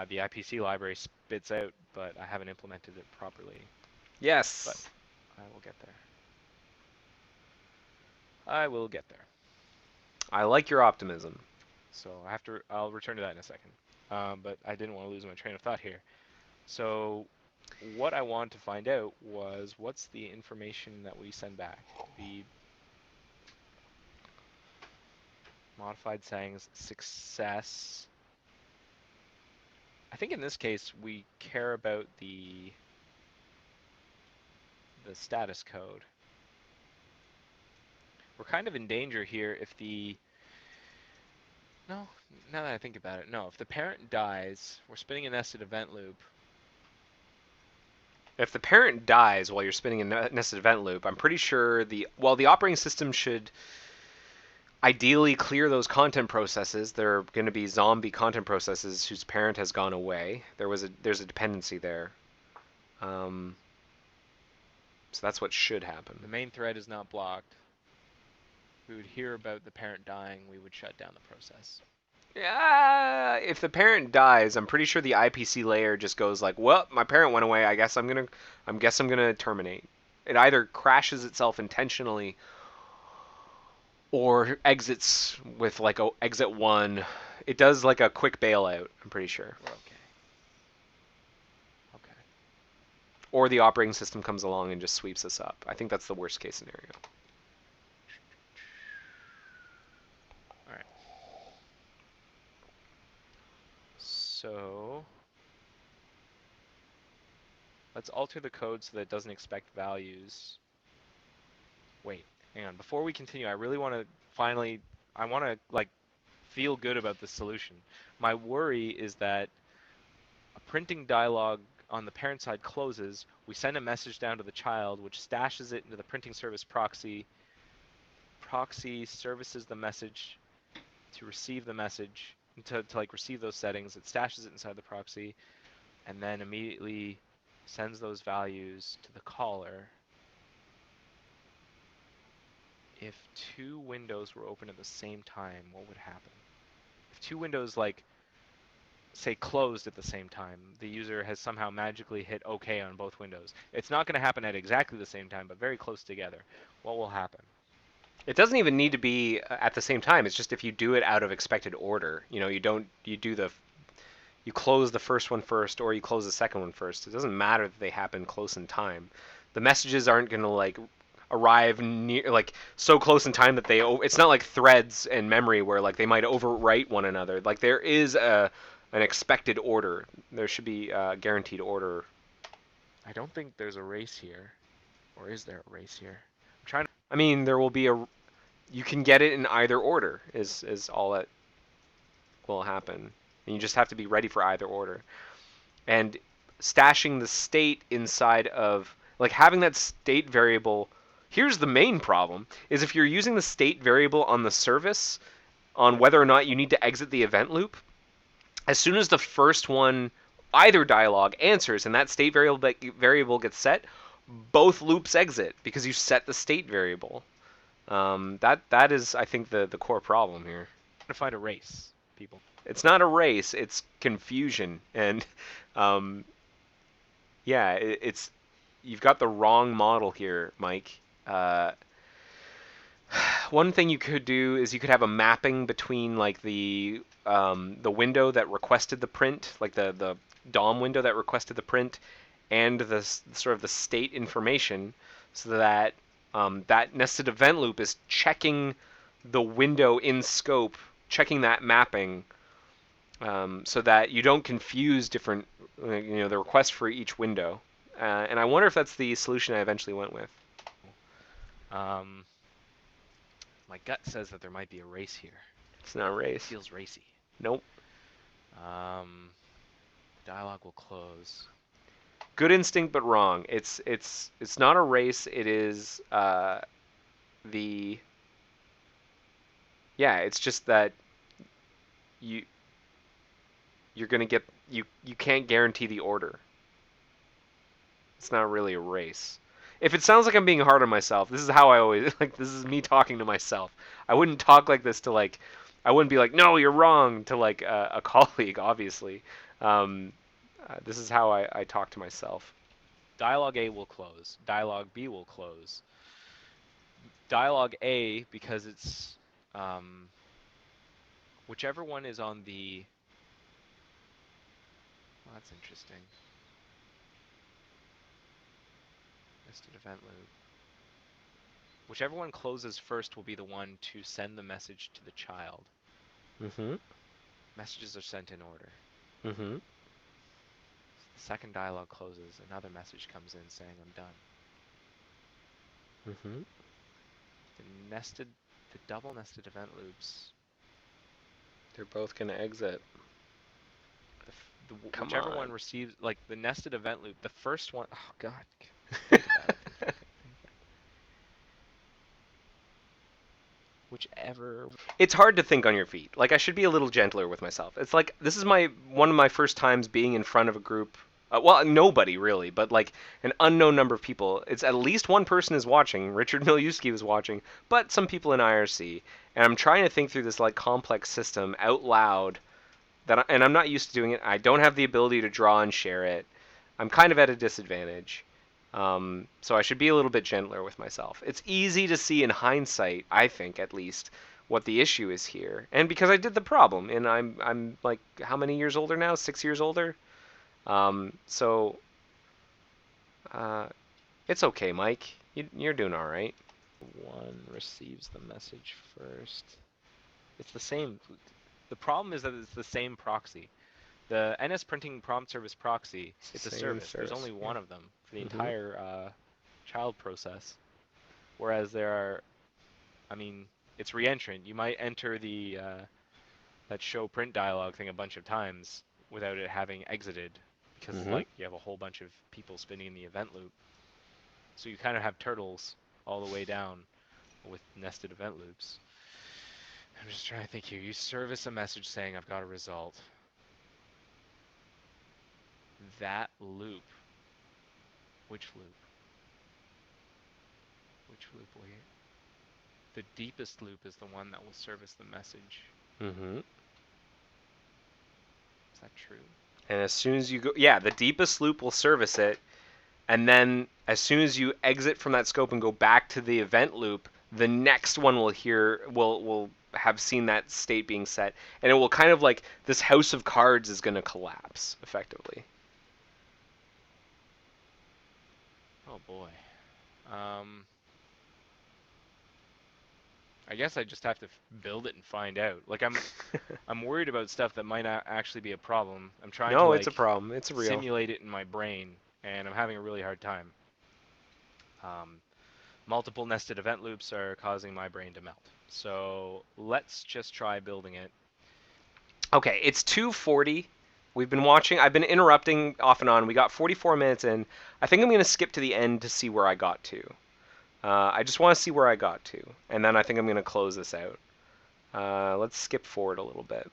the IPC library spits out, but I haven't implemented it properly. Yes. But I will get there. I will get there. I like your optimism. So I'll return to that in a second. But I didn't want to lose my train of thought here. So what I want to find out was what's the information that we send back? The modified settings success. I think in this case we care about the status code. We're kind of in danger here if no, now that I think about it, no, if the parent dies, we're spinning a nested event loop. If the parent dies while you're spinning a nested event loop, I'm pretty sure the operating system should ideally clear those content processes. There are going to be zombie content processes whose parent has gone away. There's a dependency there. So that's what should happen. The main thread is not blocked. We would hear about the parent dying, we would shut down the process. Yeah, if the parent dies, I'm pretty sure the IPC layer just goes like, "Well, my parent went away. I guess I'm gonna terminate." It either crashes itself intentionally or exits with like a exit 1. It does like a quick bailout, I'm pretty sure. We're okay. Okay. Or the operating system comes along and just sweeps us up. I think that's the worst case scenario. Alright. So let's alter the code so that it doesn't expect values. Wait, hang on. Before we continue, I really want to like feel good about this solution. My worry is that a printing dialog on the parent side closes, we send a message down to the child, which stashes it into the printing service proxy. Proxy services the message to receive the message, to like receive those settings. It stashes it inside the proxy, and then immediately sends those values to the caller. If two windows were open at the same time, what would happen? If two windows, like, say closed at the same time, the user has somehow magically hit OK on both windows. It's not going to happen at exactly the same time, but very close together. What will happen? It doesn't even need to be at the same time. It's just if you do it out of expected order. You know, you close the first one first or you close the second one first. It doesn't matter that they happen close in time. The messages aren't going to like arrive near like so close in time that it's not like threads and memory where like they might overwrite one another. Like there is an expected order. There should be a guaranteed order. I don't think there's a race here. Or is there a race here? I mean, there will be you can get it in either order is all that will happen. And you just have to be ready for either order. And stashing the state inside of, like having that state variable, here's the main problem, is if you're using the state variable on the service, on whether or not you need to exit the event loop, as soon as the first one, either dialog answers and that state variable gets set, both loops exit because you set the state variable. That is, I think, the core problem here. To find a race, people. It's not a race, it's confusion. And yeah, it's you've got the wrong model here, Mike. one thing you could do is you could have a mapping between like the window that requested the print, like the DOM window that requested the print, and the sort of the state information, so that that nested event loop is checking the window in scope, checking that mapping, so that you don't confuse different, the request for each window. And I wonder if that's the solution I eventually went with. My gut says that there might be a race here. It's not a It race. feels racy. Nope. Dialog will close. Good instinct, but wrong. It's not a race. It is It's just that you're gonna get you can't guarantee the order. It's not really a race. If it sounds like I'm being hard on myself, this is how I always this is me talking to myself. I wouldn't talk like this to I wouldn't be like, no, you're wrong, to a colleague, obviously. This is how I talk to myself. Dialog A will close. Dialog B will close. Dialog A, because it's whichever one is on the... Well, that's interesting. Nested event loop. Whichever one closes first will be the one to send the message to the child. Mm-hmm. Messages are sent in order. Mm-hmm. The second dialog closes, another message comes in saying I'm done. Mm-hmm. The double nested event loops. They're both gonna exit. Whichever one receives, like the nested event loop, the first one. Oh God. Think about it. Whichever. It's hard to think on your feet. Like, I should be a little gentler with myself. It's like, this is one of my first times being in front of a group. Well, nobody really, but like an unknown number of people. It's at least one person is watching. Richard Miliuski was watching, but some people in IRC. And I'm trying to think through this like complex system out loud. And I'm not used to doing it. I don't have the ability to draw and share it. I'm kind of at a disadvantage. So I should be a little bit gentler with myself. It's easy to see in hindsight, I think at least, what the issue is here. And because I did the problem, and I'm like, how many years older now? 6 years older? It's okay, Mike. You're doing all right. One receives the message first. It's the same. The problem is that it's the same proxy. The NS printing prompt service proxy, it's a service. There's only one of them for the entire child process. Whereas there are, I mean, it's reentrant. You might enter the that show print dialog thing a bunch of times without it having exited, because like you have a whole bunch of people spinning in the event loop. So you kind of have turtles all the way down with nested event loops. I'm just trying to think here. You service a message saying I've got a result. That loop. Which loop? Which loop will you? The deepest loop is the one that will service the message. Mm-hmm. Is that true? And as soon as you go, the deepest loop will service it. And then as soon as you exit from that scope and go back to the event loop, the next one will have seen that state being set, and it will kind of like this house of cards is going to collapse effectively. Oh boy. I guess I just have to build it and find out. Like I'm worried about stuff that might not actually be a problem. I'm trying to it's a problem. It's real. Simulate it in my brain, and I'm having a really hard time. Multiple nested event loops are causing my brain to melt. So let's just try building it. Okay, it's 2:40. We've been watching. I've been interrupting off and on. We got 44 minutes in. I think I'm going to skip to the end to see where I got to. I just want to see where I got to, and then I think I'm going to close this out. Let's skip forward a little bit.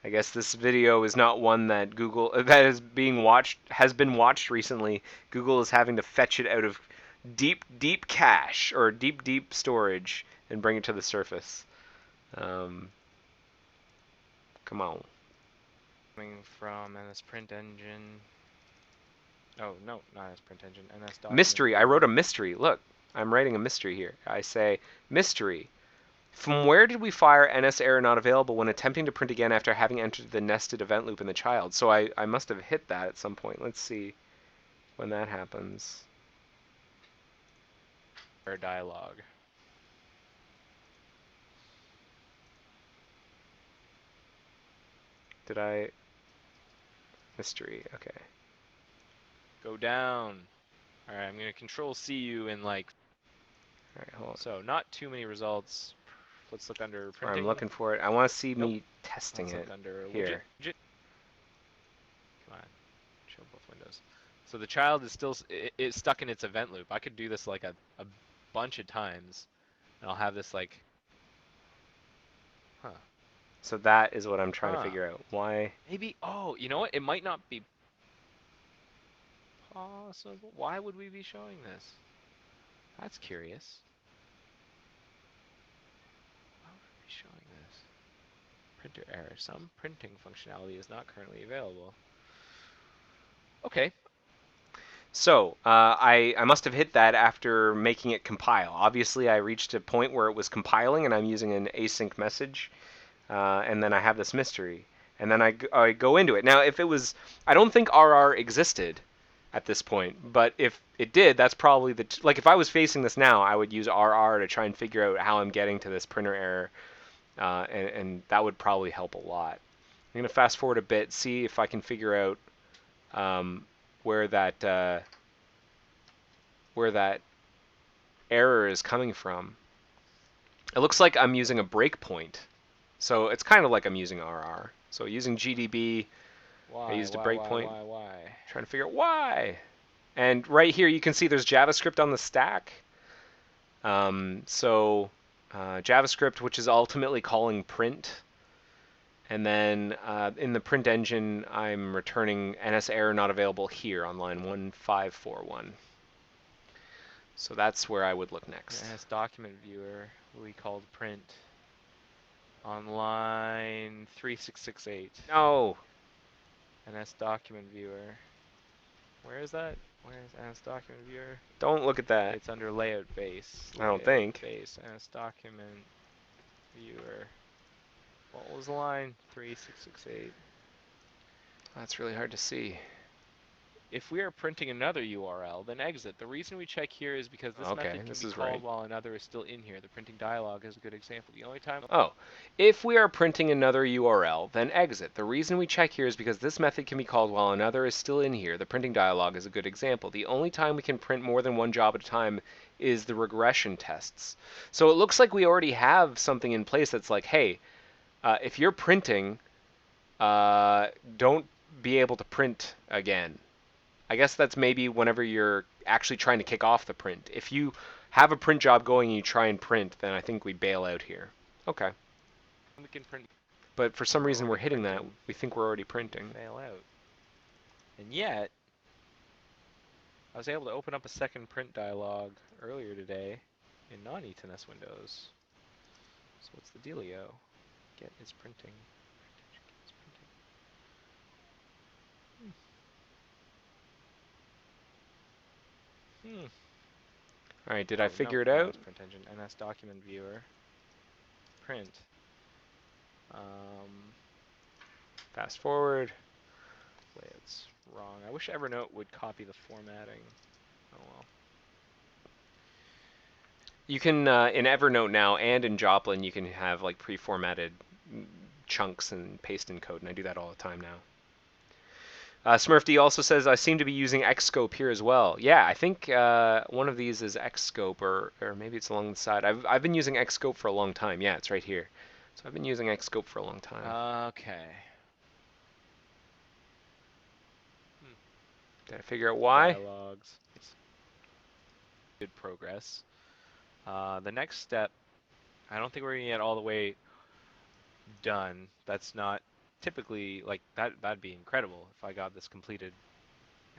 I guess this video is not one that Google has been watched recently. Google is having to fetch it out of deep cache or deep storage and bring it to the surface. Come on. Coming from NS Print Engine. Oh no, not as print engine. NS document. Mystery. I wrote a mystery. Look, I'm writing a mystery here. I say mystery. From where did we fire NS error not available when attempting to print again after having entered the nested event loop in the child? So I must have hit that at some point. Let's see when that happens. Or dialog. Did I? Mystery. Okay. Go down. All right, I'm gonna control C you in like. All right, hold on. So not too many results. Let's look under Or printing. I'm looking for it. I want to see Nope. me testing Let's it look under here. widget. Come on, show both windows. So the child is still it's stuck in its event loop. I could do this like a bunch of times, and I'll have this like. Huh. So that is what I'm trying to Huh. figure out. Why? Maybe. Oh, you know what? It might not be possible. Why would we be showing this? That's curious. Why would we be showing this? Printer error. Some printing functionality is not currently available. Okay. So I must have hit that after making it compile. Obviously, I reached a point where it was compiling, and I'm using an async message, and then I have this mystery, and then I go into it. Now, if it was, I don't think RR existed at this point, but if it did, that's probably like if I was facing this now, I would use RR to try and figure out how I'm getting to this printer error, and that would probably help a lot. I'm gonna fast forward a bit, see if I can figure out where that error is coming from. It looks like I'm using a breakpoint, so it's kind of like I'm using RR. So using GDB, Why? I used a Why? breakpoint, Why? trying to figure out why. And right here you can see there's JavaScript on the stack. JavaScript, which is ultimately calling print. And then in the print engine, I'm returning NS error not available here on line 1541. So that's where I would look next. NS document viewer will be called print on line 3668. No. NS document viewer. Where is that? Where is NS document viewer? Don't look at that. It's under layout base. I don't think. Base NS document viewer. What was the line? 3668. That's really hard to see. If we are printing another URL, then exit. The reason we check here is because this Okay, method can this be is called right. while another is still in here. The printing dialog is a good example. The only time Oh, if we are printing another URL, then exit. The reason we check here is because this method can be called while another is still in here. The printing dialog is a good example. The only time we can print more than one job at a time is the regression tests. So it looks like we already have something in place that's like, hey, if you're printing, don't be able to print again. I guess that's maybe whenever you're actually trying to kick off the print. If you have a print job going and you try and print, then I think we bail out here. Okay. we can print But for some We're reason we're already hitting that. printing. We think we're already printing. fail out. And yet, I was able to open up a second print dialog earlier today in non-ETNS windows. So what's the dealio? Get is printing. All right, did I figure it no, out? it's print engine. NS document viewer. Print. Fast forward. It's wrong. I wish Evernote would copy the formatting. Oh well. You can in Evernote now and in Joplin you can have like pre-formatted chunks and paste in code, and I do that all the time now. SmurfD also says, I seem to be using Xscope here as well. Yeah, I think one of these is Xscope, or maybe it's along the side. I've been using Xscope for a long time. Yeah, it's right here. So I've been using Xscope for a long time. Okay. Did I figure out why? Dialogues. Good progress. The next step, I don't think we're gonna get all the way done. That's not typically like that. That'd be incredible if I got this completed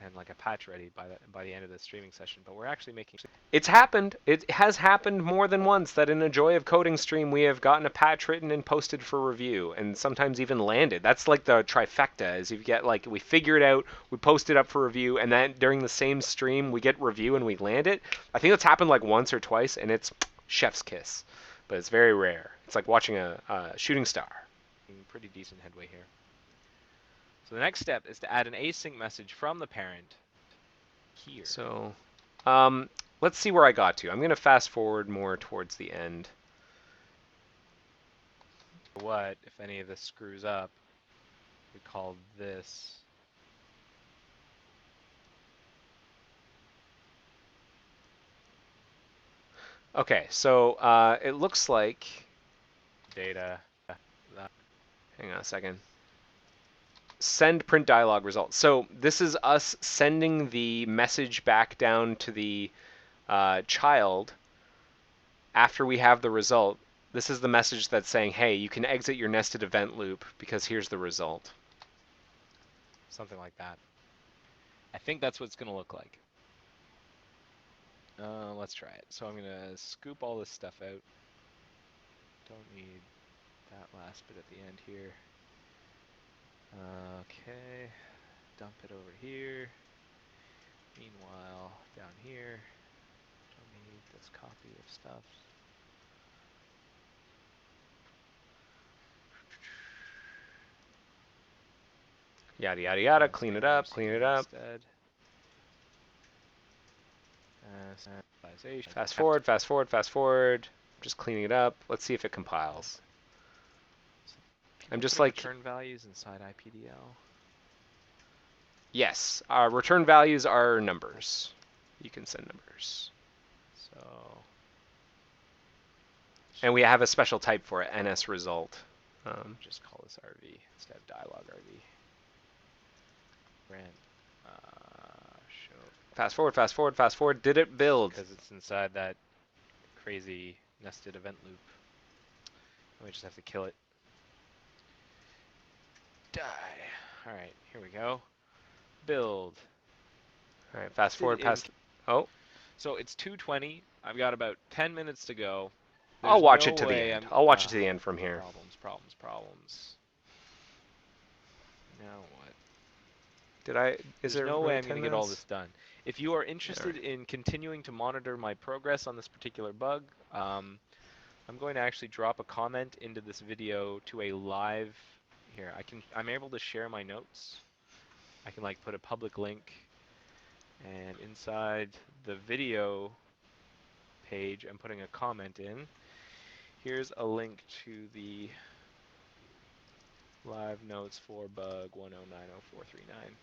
and like a patch ready by the end of the streaming session. But we're actually making. It's happened. It has happened more than once that in a Joy of Coding stream we have gotten a patch written and posted for review, and sometimes even landed. That's like the trifecta, is you get like we figure it out, we post it up for review, and then during the same stream we get review and we land it. I think that's happened like once or twice, and it's chef's kiss, but it's very rare. It's like watching a shooting star. Pretty decent headway here. So the next step is to add an async message from the parent here. So let's see where I got to. I'm going to fast forward more towards the end. What, if any of this screws up, we call this Okay, so it looks like... data. Hang on a second. Send print dialog results. So this is us sending the message back down to the child after we have the result. This is the message that's saying, hey, you can exit your nested event loop because here's the result. Something like that. I think that's what it's going to look like. Let's try it. So I'm going to scoop all this stuff out. Don't need that last bit at the end here. Okay, dump it over here. Meanwhile, down here, don't need this copy of stuff. Yada, yada, yada. Clean it up, clean it up. Instead. Fast forward, fast forward, fast forward. Just cleaning it up. Let's see if it compiles. I'm just like... return values inside IPDL. Yes, our return values are numbers. You can send numbers. So... and we have a special type for it, NS result. Just call this RV instead of dialog RV. Rent. Show. Fast forward, fast forward, fast forward. Did it build? Because it's inside that crazy nested event loop. And we just have to kill it. Die. Alright, here we go. Build. All right, fast forward past... Oh. So it's 2:20. I've got about 10 minutes to go. I'll watch it to the end. I'll watch it to the end from here. Problems. Now what? Did I... Is there There's no way I'm going to 10 get all minutes? this done. If you are interested in continuing to monitor my progress on this particular bug, I'm going to actually drop a comment into this video to a live... Here, I'm able to share my notes. I can like put a public link, and inside the video page I'm putting a comment in. Here's a link to the live notes for bug 1090439.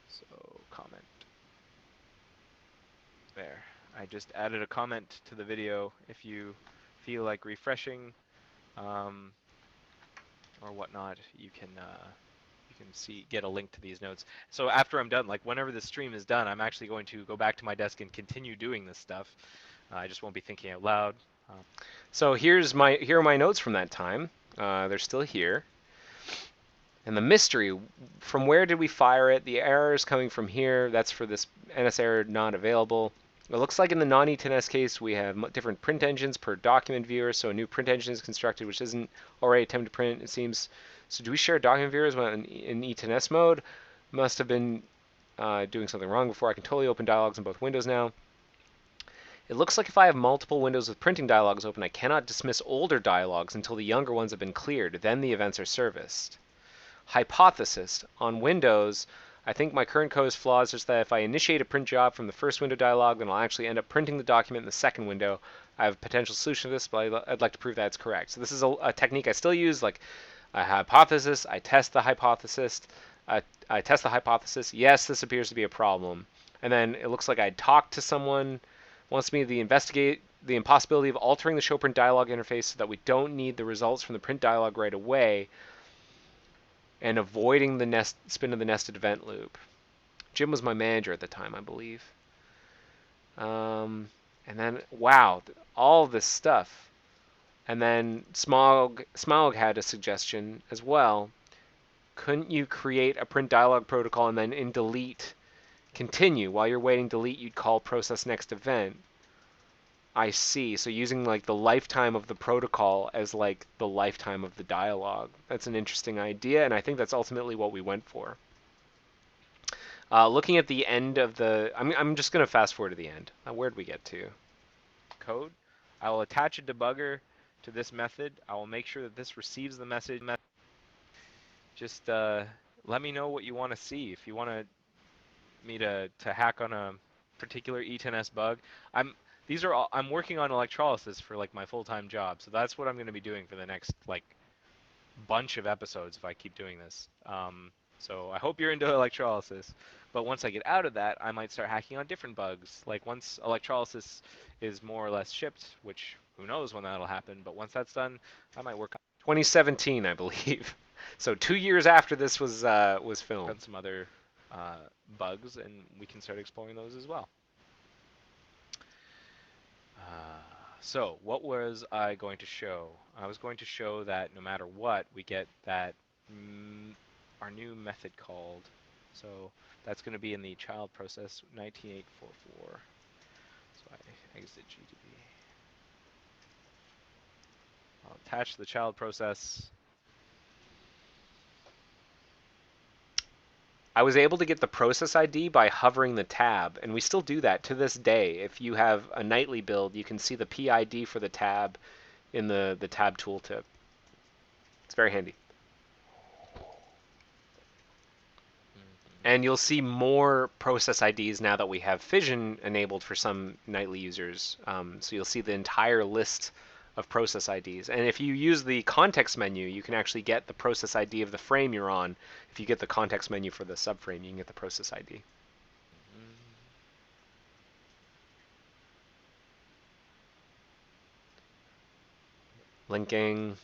So comment. There. I just added a comment to the video. If you feel like refreshing or whatnot, you can get a link to these notes. So after I'm done, like whenever the stream is done, I'm actually going to go back to my desk and continue doing this stuff. I just won't be thinking out loud. So here are my notes from that time. They're still here. And the mystery, from where did we fire it? The error is coming from here. That's for this NS error not available. It looks like in the non-E10S case we have different print engines per document viewer. So a new print engine is constructed which isn't already attempted to print, it seems. So do we share document viewers when in E10S mode? Must have been doing something wrong before. I can totally open dialogs in both windows now. It looks like if I have multiple windows with printing dialogs open, I cannot dismiss older dialogs until the younger ones have been cleared. Then the events are serviced. Hypothesis. On Windows, I think my current code is flawed such that if I initiate a print job from the first window dialog, then I'll actually end up printing the document in the second window. I have a potential solution to this, but I'd like to prove that it's correct. So this is a technique I still use, like a hypothesis. I test the hypothesis. I test the hypothesis. Yes, this appears to be a problem. And then it looks like I talked to someone, wants me to investigate the impossibility of altering the show print dialog interface so that we don't need the results from the print dialog right away, and avoiding the spin of the nested event loop. Jim was my manager at the time, I believe. And then, wow, all this stuff. And then Smog had a suggestion as well. couldn't you create a print dialog protocol and then in delete continue? While you're waiting delete, you'd call process next event. I see. So using like the lifetime of the protocol as like the lifetime of the dialog. That's an interesting idea, and I think that's ultimately what we went for. Looking at the end of the, I'm just going to fast forward to the end. Where'd we get to? Code. I will attach a debugger to this method. I will make sure that this receives the message. Just let me know what you want to see. If you want me to hack on a particular E10S bug, I'm working on electrolysis for like my full-time job, so that's what I'm going to be doing for the next like bunch of episodes if I keep doing this. So I hope you're into electrolysis. But once I get out of that, I might start hacking on different bugs. Like once electrolysis is more or less shipped, which who knows when that'll happen, but once that's done, I might work 2017, I believe. So 2 years after this was filmed. on some other bugs, and we can start exploring those as well. So what was I going to show? I was going to show that no matter what, we get that our new method called. So that's going to be in the child process 19844. So I exit GDB. I'll attach the child process. I was able to get the process ID by hovering the tab, and we still do that to this day. If you have a nightly build, you can see the PID for the tab in the tab tooltip. It's very handy. And you'll see more process IDs now that we have Fission enabled for some nightly users. So you'll see the entire list of process IDs. And if you use the context menu, you can actually get the process ID of the frame you're on. If you get the context menu for the subframe, you can get the process ID. Linking,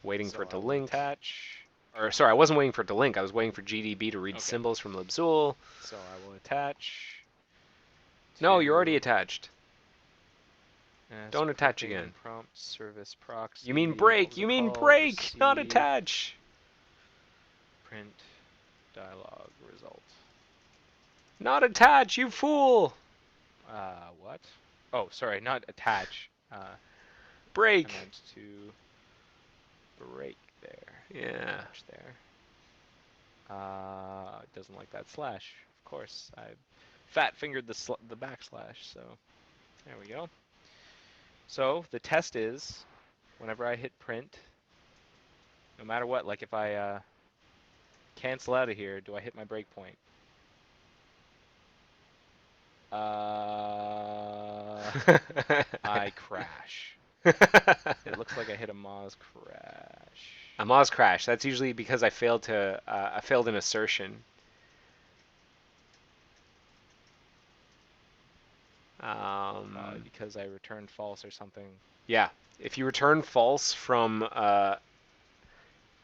waiting for it to link. Attach. Or sorry, I wasn't waiting for it to link. I was waiting for GDB to read symbols from libzool. So I will attach. No, you're already attached. As Don't attach printing again. Prompt service proxy. You mean break. You mean break, not receive, attach. Print dialog result. Not attach, you fool. What? Oh, sorry, not attach. Break. I meant to break there. Yeah. Attach there. It doesn't like that slash. Of course, I fat fingered the backslash. So there we go. So the test is, whenever I hit print, no matter what, like if I cancel out of here, do I hit my breakpoint? I crash. It looks like I hit a Moz crash. A Moz crash. That's usually because I failed an assertion. Because I returned false or something. Yeah. If you return false from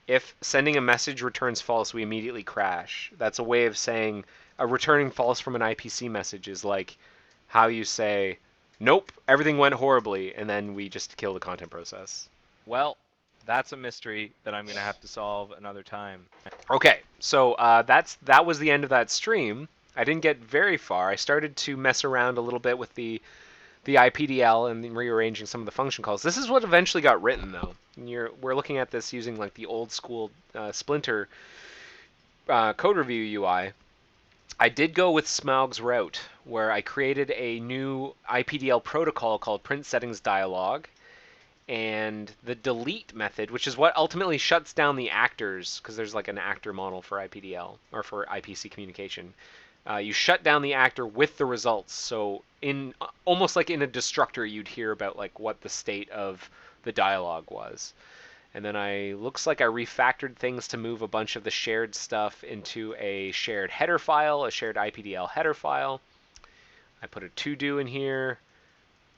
if sending a message returns false, we immediately crash. That's a way of saying returning false from an IPC message is like how you say, nope, everything went horribly, and then we just kill the content process. Well, that's a mystery that I'm going to have to solve another time. Okay, so that was the end of that stream. I didn't get very far. I started to mess around a little bit with the IPDL and rearranging some of the function calls. This is what eventually got written, though. We're looking at this using like the old school Splinter code review UI. I did go with Smaug's route, where I created a new IPDL protocol called print settings dialog, and the delete method, which is what ultimately shuts down the actors, because there's like an actor model for IPDL or for IPC communication. You shut down the actor with the results. So in almost like in a destructor, you'd hear about like what the state of the dialogue was. And then looks like I refactored things to move a bunch of the shared stuff into a shared header file, a shared IPDL header file. I put a to-do in here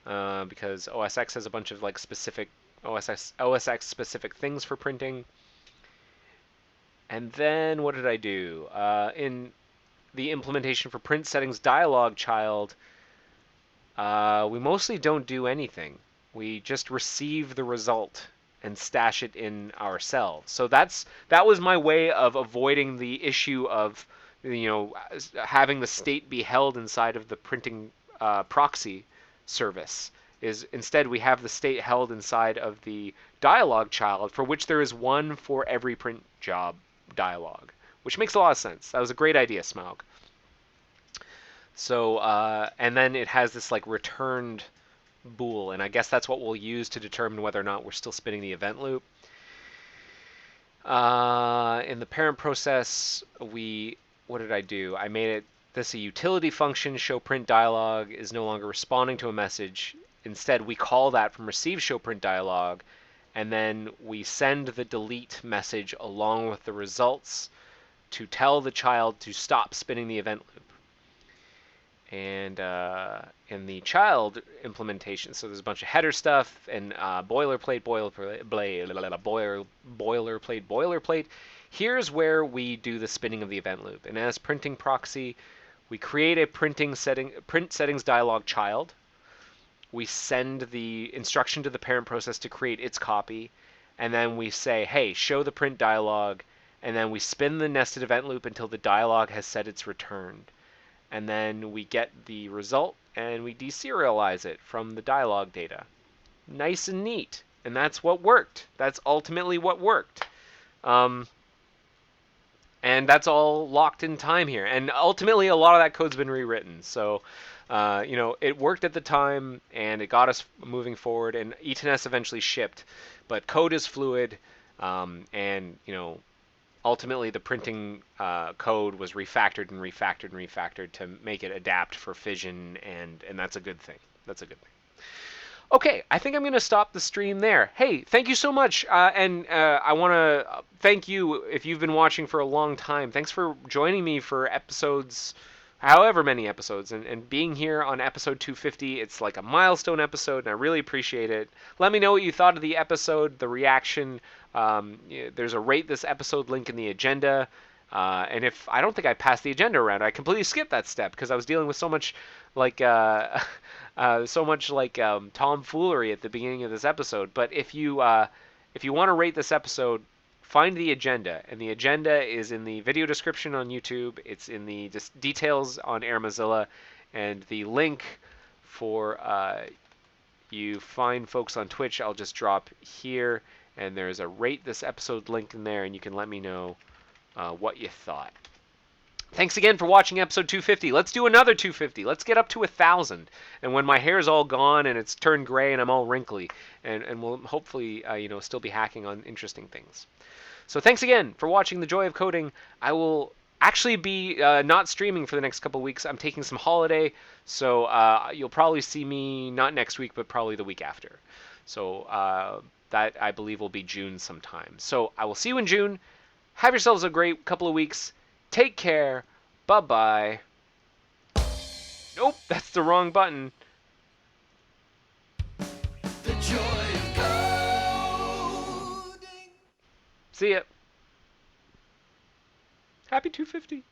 because OSX has a bunch of like specific OSX specific things for printing. And then what did I do? In the implementation for print settings dialog child, we mostly don't do anything. We just receive the result and stash it in our cell. So that was my way of avoiding the issue of having the state be held inside of the printing proxy service. Is instead we have the state held inside of the dialog child, for which there is one for every print job dialog, which makes a lot of sense. That was a great idea, Smaug. So and then it has this like returned bool, and I guess that's what we'll use to determine whether or not we're still spinning the event loop. In the parent process, what did I do? I made this a utility function. Show print dialog is no longer responding to a message. Instead, we call that from receive show print dialog, and then we send the delete message along with the results to tell the child to stop spinning the event loop. And in the child implementation, so there's a bunch of header stuff and boilerplate. Here's where we do the spinning of the event loop. And as printing proxy, we create a print settings dialog child. We send the instruction to the parent process to create its copy, and then we say, hey, show the print dialog, and then we spin the nested event loop until the dialog has said it's returned. And then we get the result and we deserialize it from the dialog data. Nice and neat. And that's what worked. That's ultimately what worked. And that's all locked in time here. And ultimately, a lot of that code's been rewritten. So, it worked at the time and it got us moving forward. And E10S eventually shipped. But code is fluid. Ultimately, the printing code was refactored to make it adapt for Fission, and that's a good thing. That's a good thing. Okay, I think I'm going to stop the stream there. Hey, thank you so much, and I want to thank you if you've been watching for a long time. Thanks for joining me for episodes, however many episodes, and being here on episode 250. It's like a milestone episode, and I really appreciate it. Let me know what you thought of the episode, the reaction. There's a rate this episode link in the agenda, and if I don't think I passed the agenda around, I completely skipped that step because I was dealing with so much tomfoolery at the beginning of this episode. But if you want to rate this episode, find the agenda, and the agenda is in the video description on YouTube. It's in the details on Air Mozilla, and the link for you fine folks on Twitch I'll just drop here. And there's a rate this episode link in there, and you can let me know what you thought. Thanks again for watching episode 250. Let's do another 250. Let's get up to 1,000. And when my hair's all gone and it's turned gray and I'm all wrinkly, and we'll hopefully still be hacking on interesting things. So thanks again for watching The Joy of Coding. I will actually be not streaming for the next couple of weeks. I'm taking some holiday, so you'll probably see me not next week, but probably the week after. So that I believe will be June sometime. So I will see you in June. Have yourselves a great couple of weeks. Take care. Bye-bye. Nope, that's the wrong button. The joy of coding. See ya. Happy 250.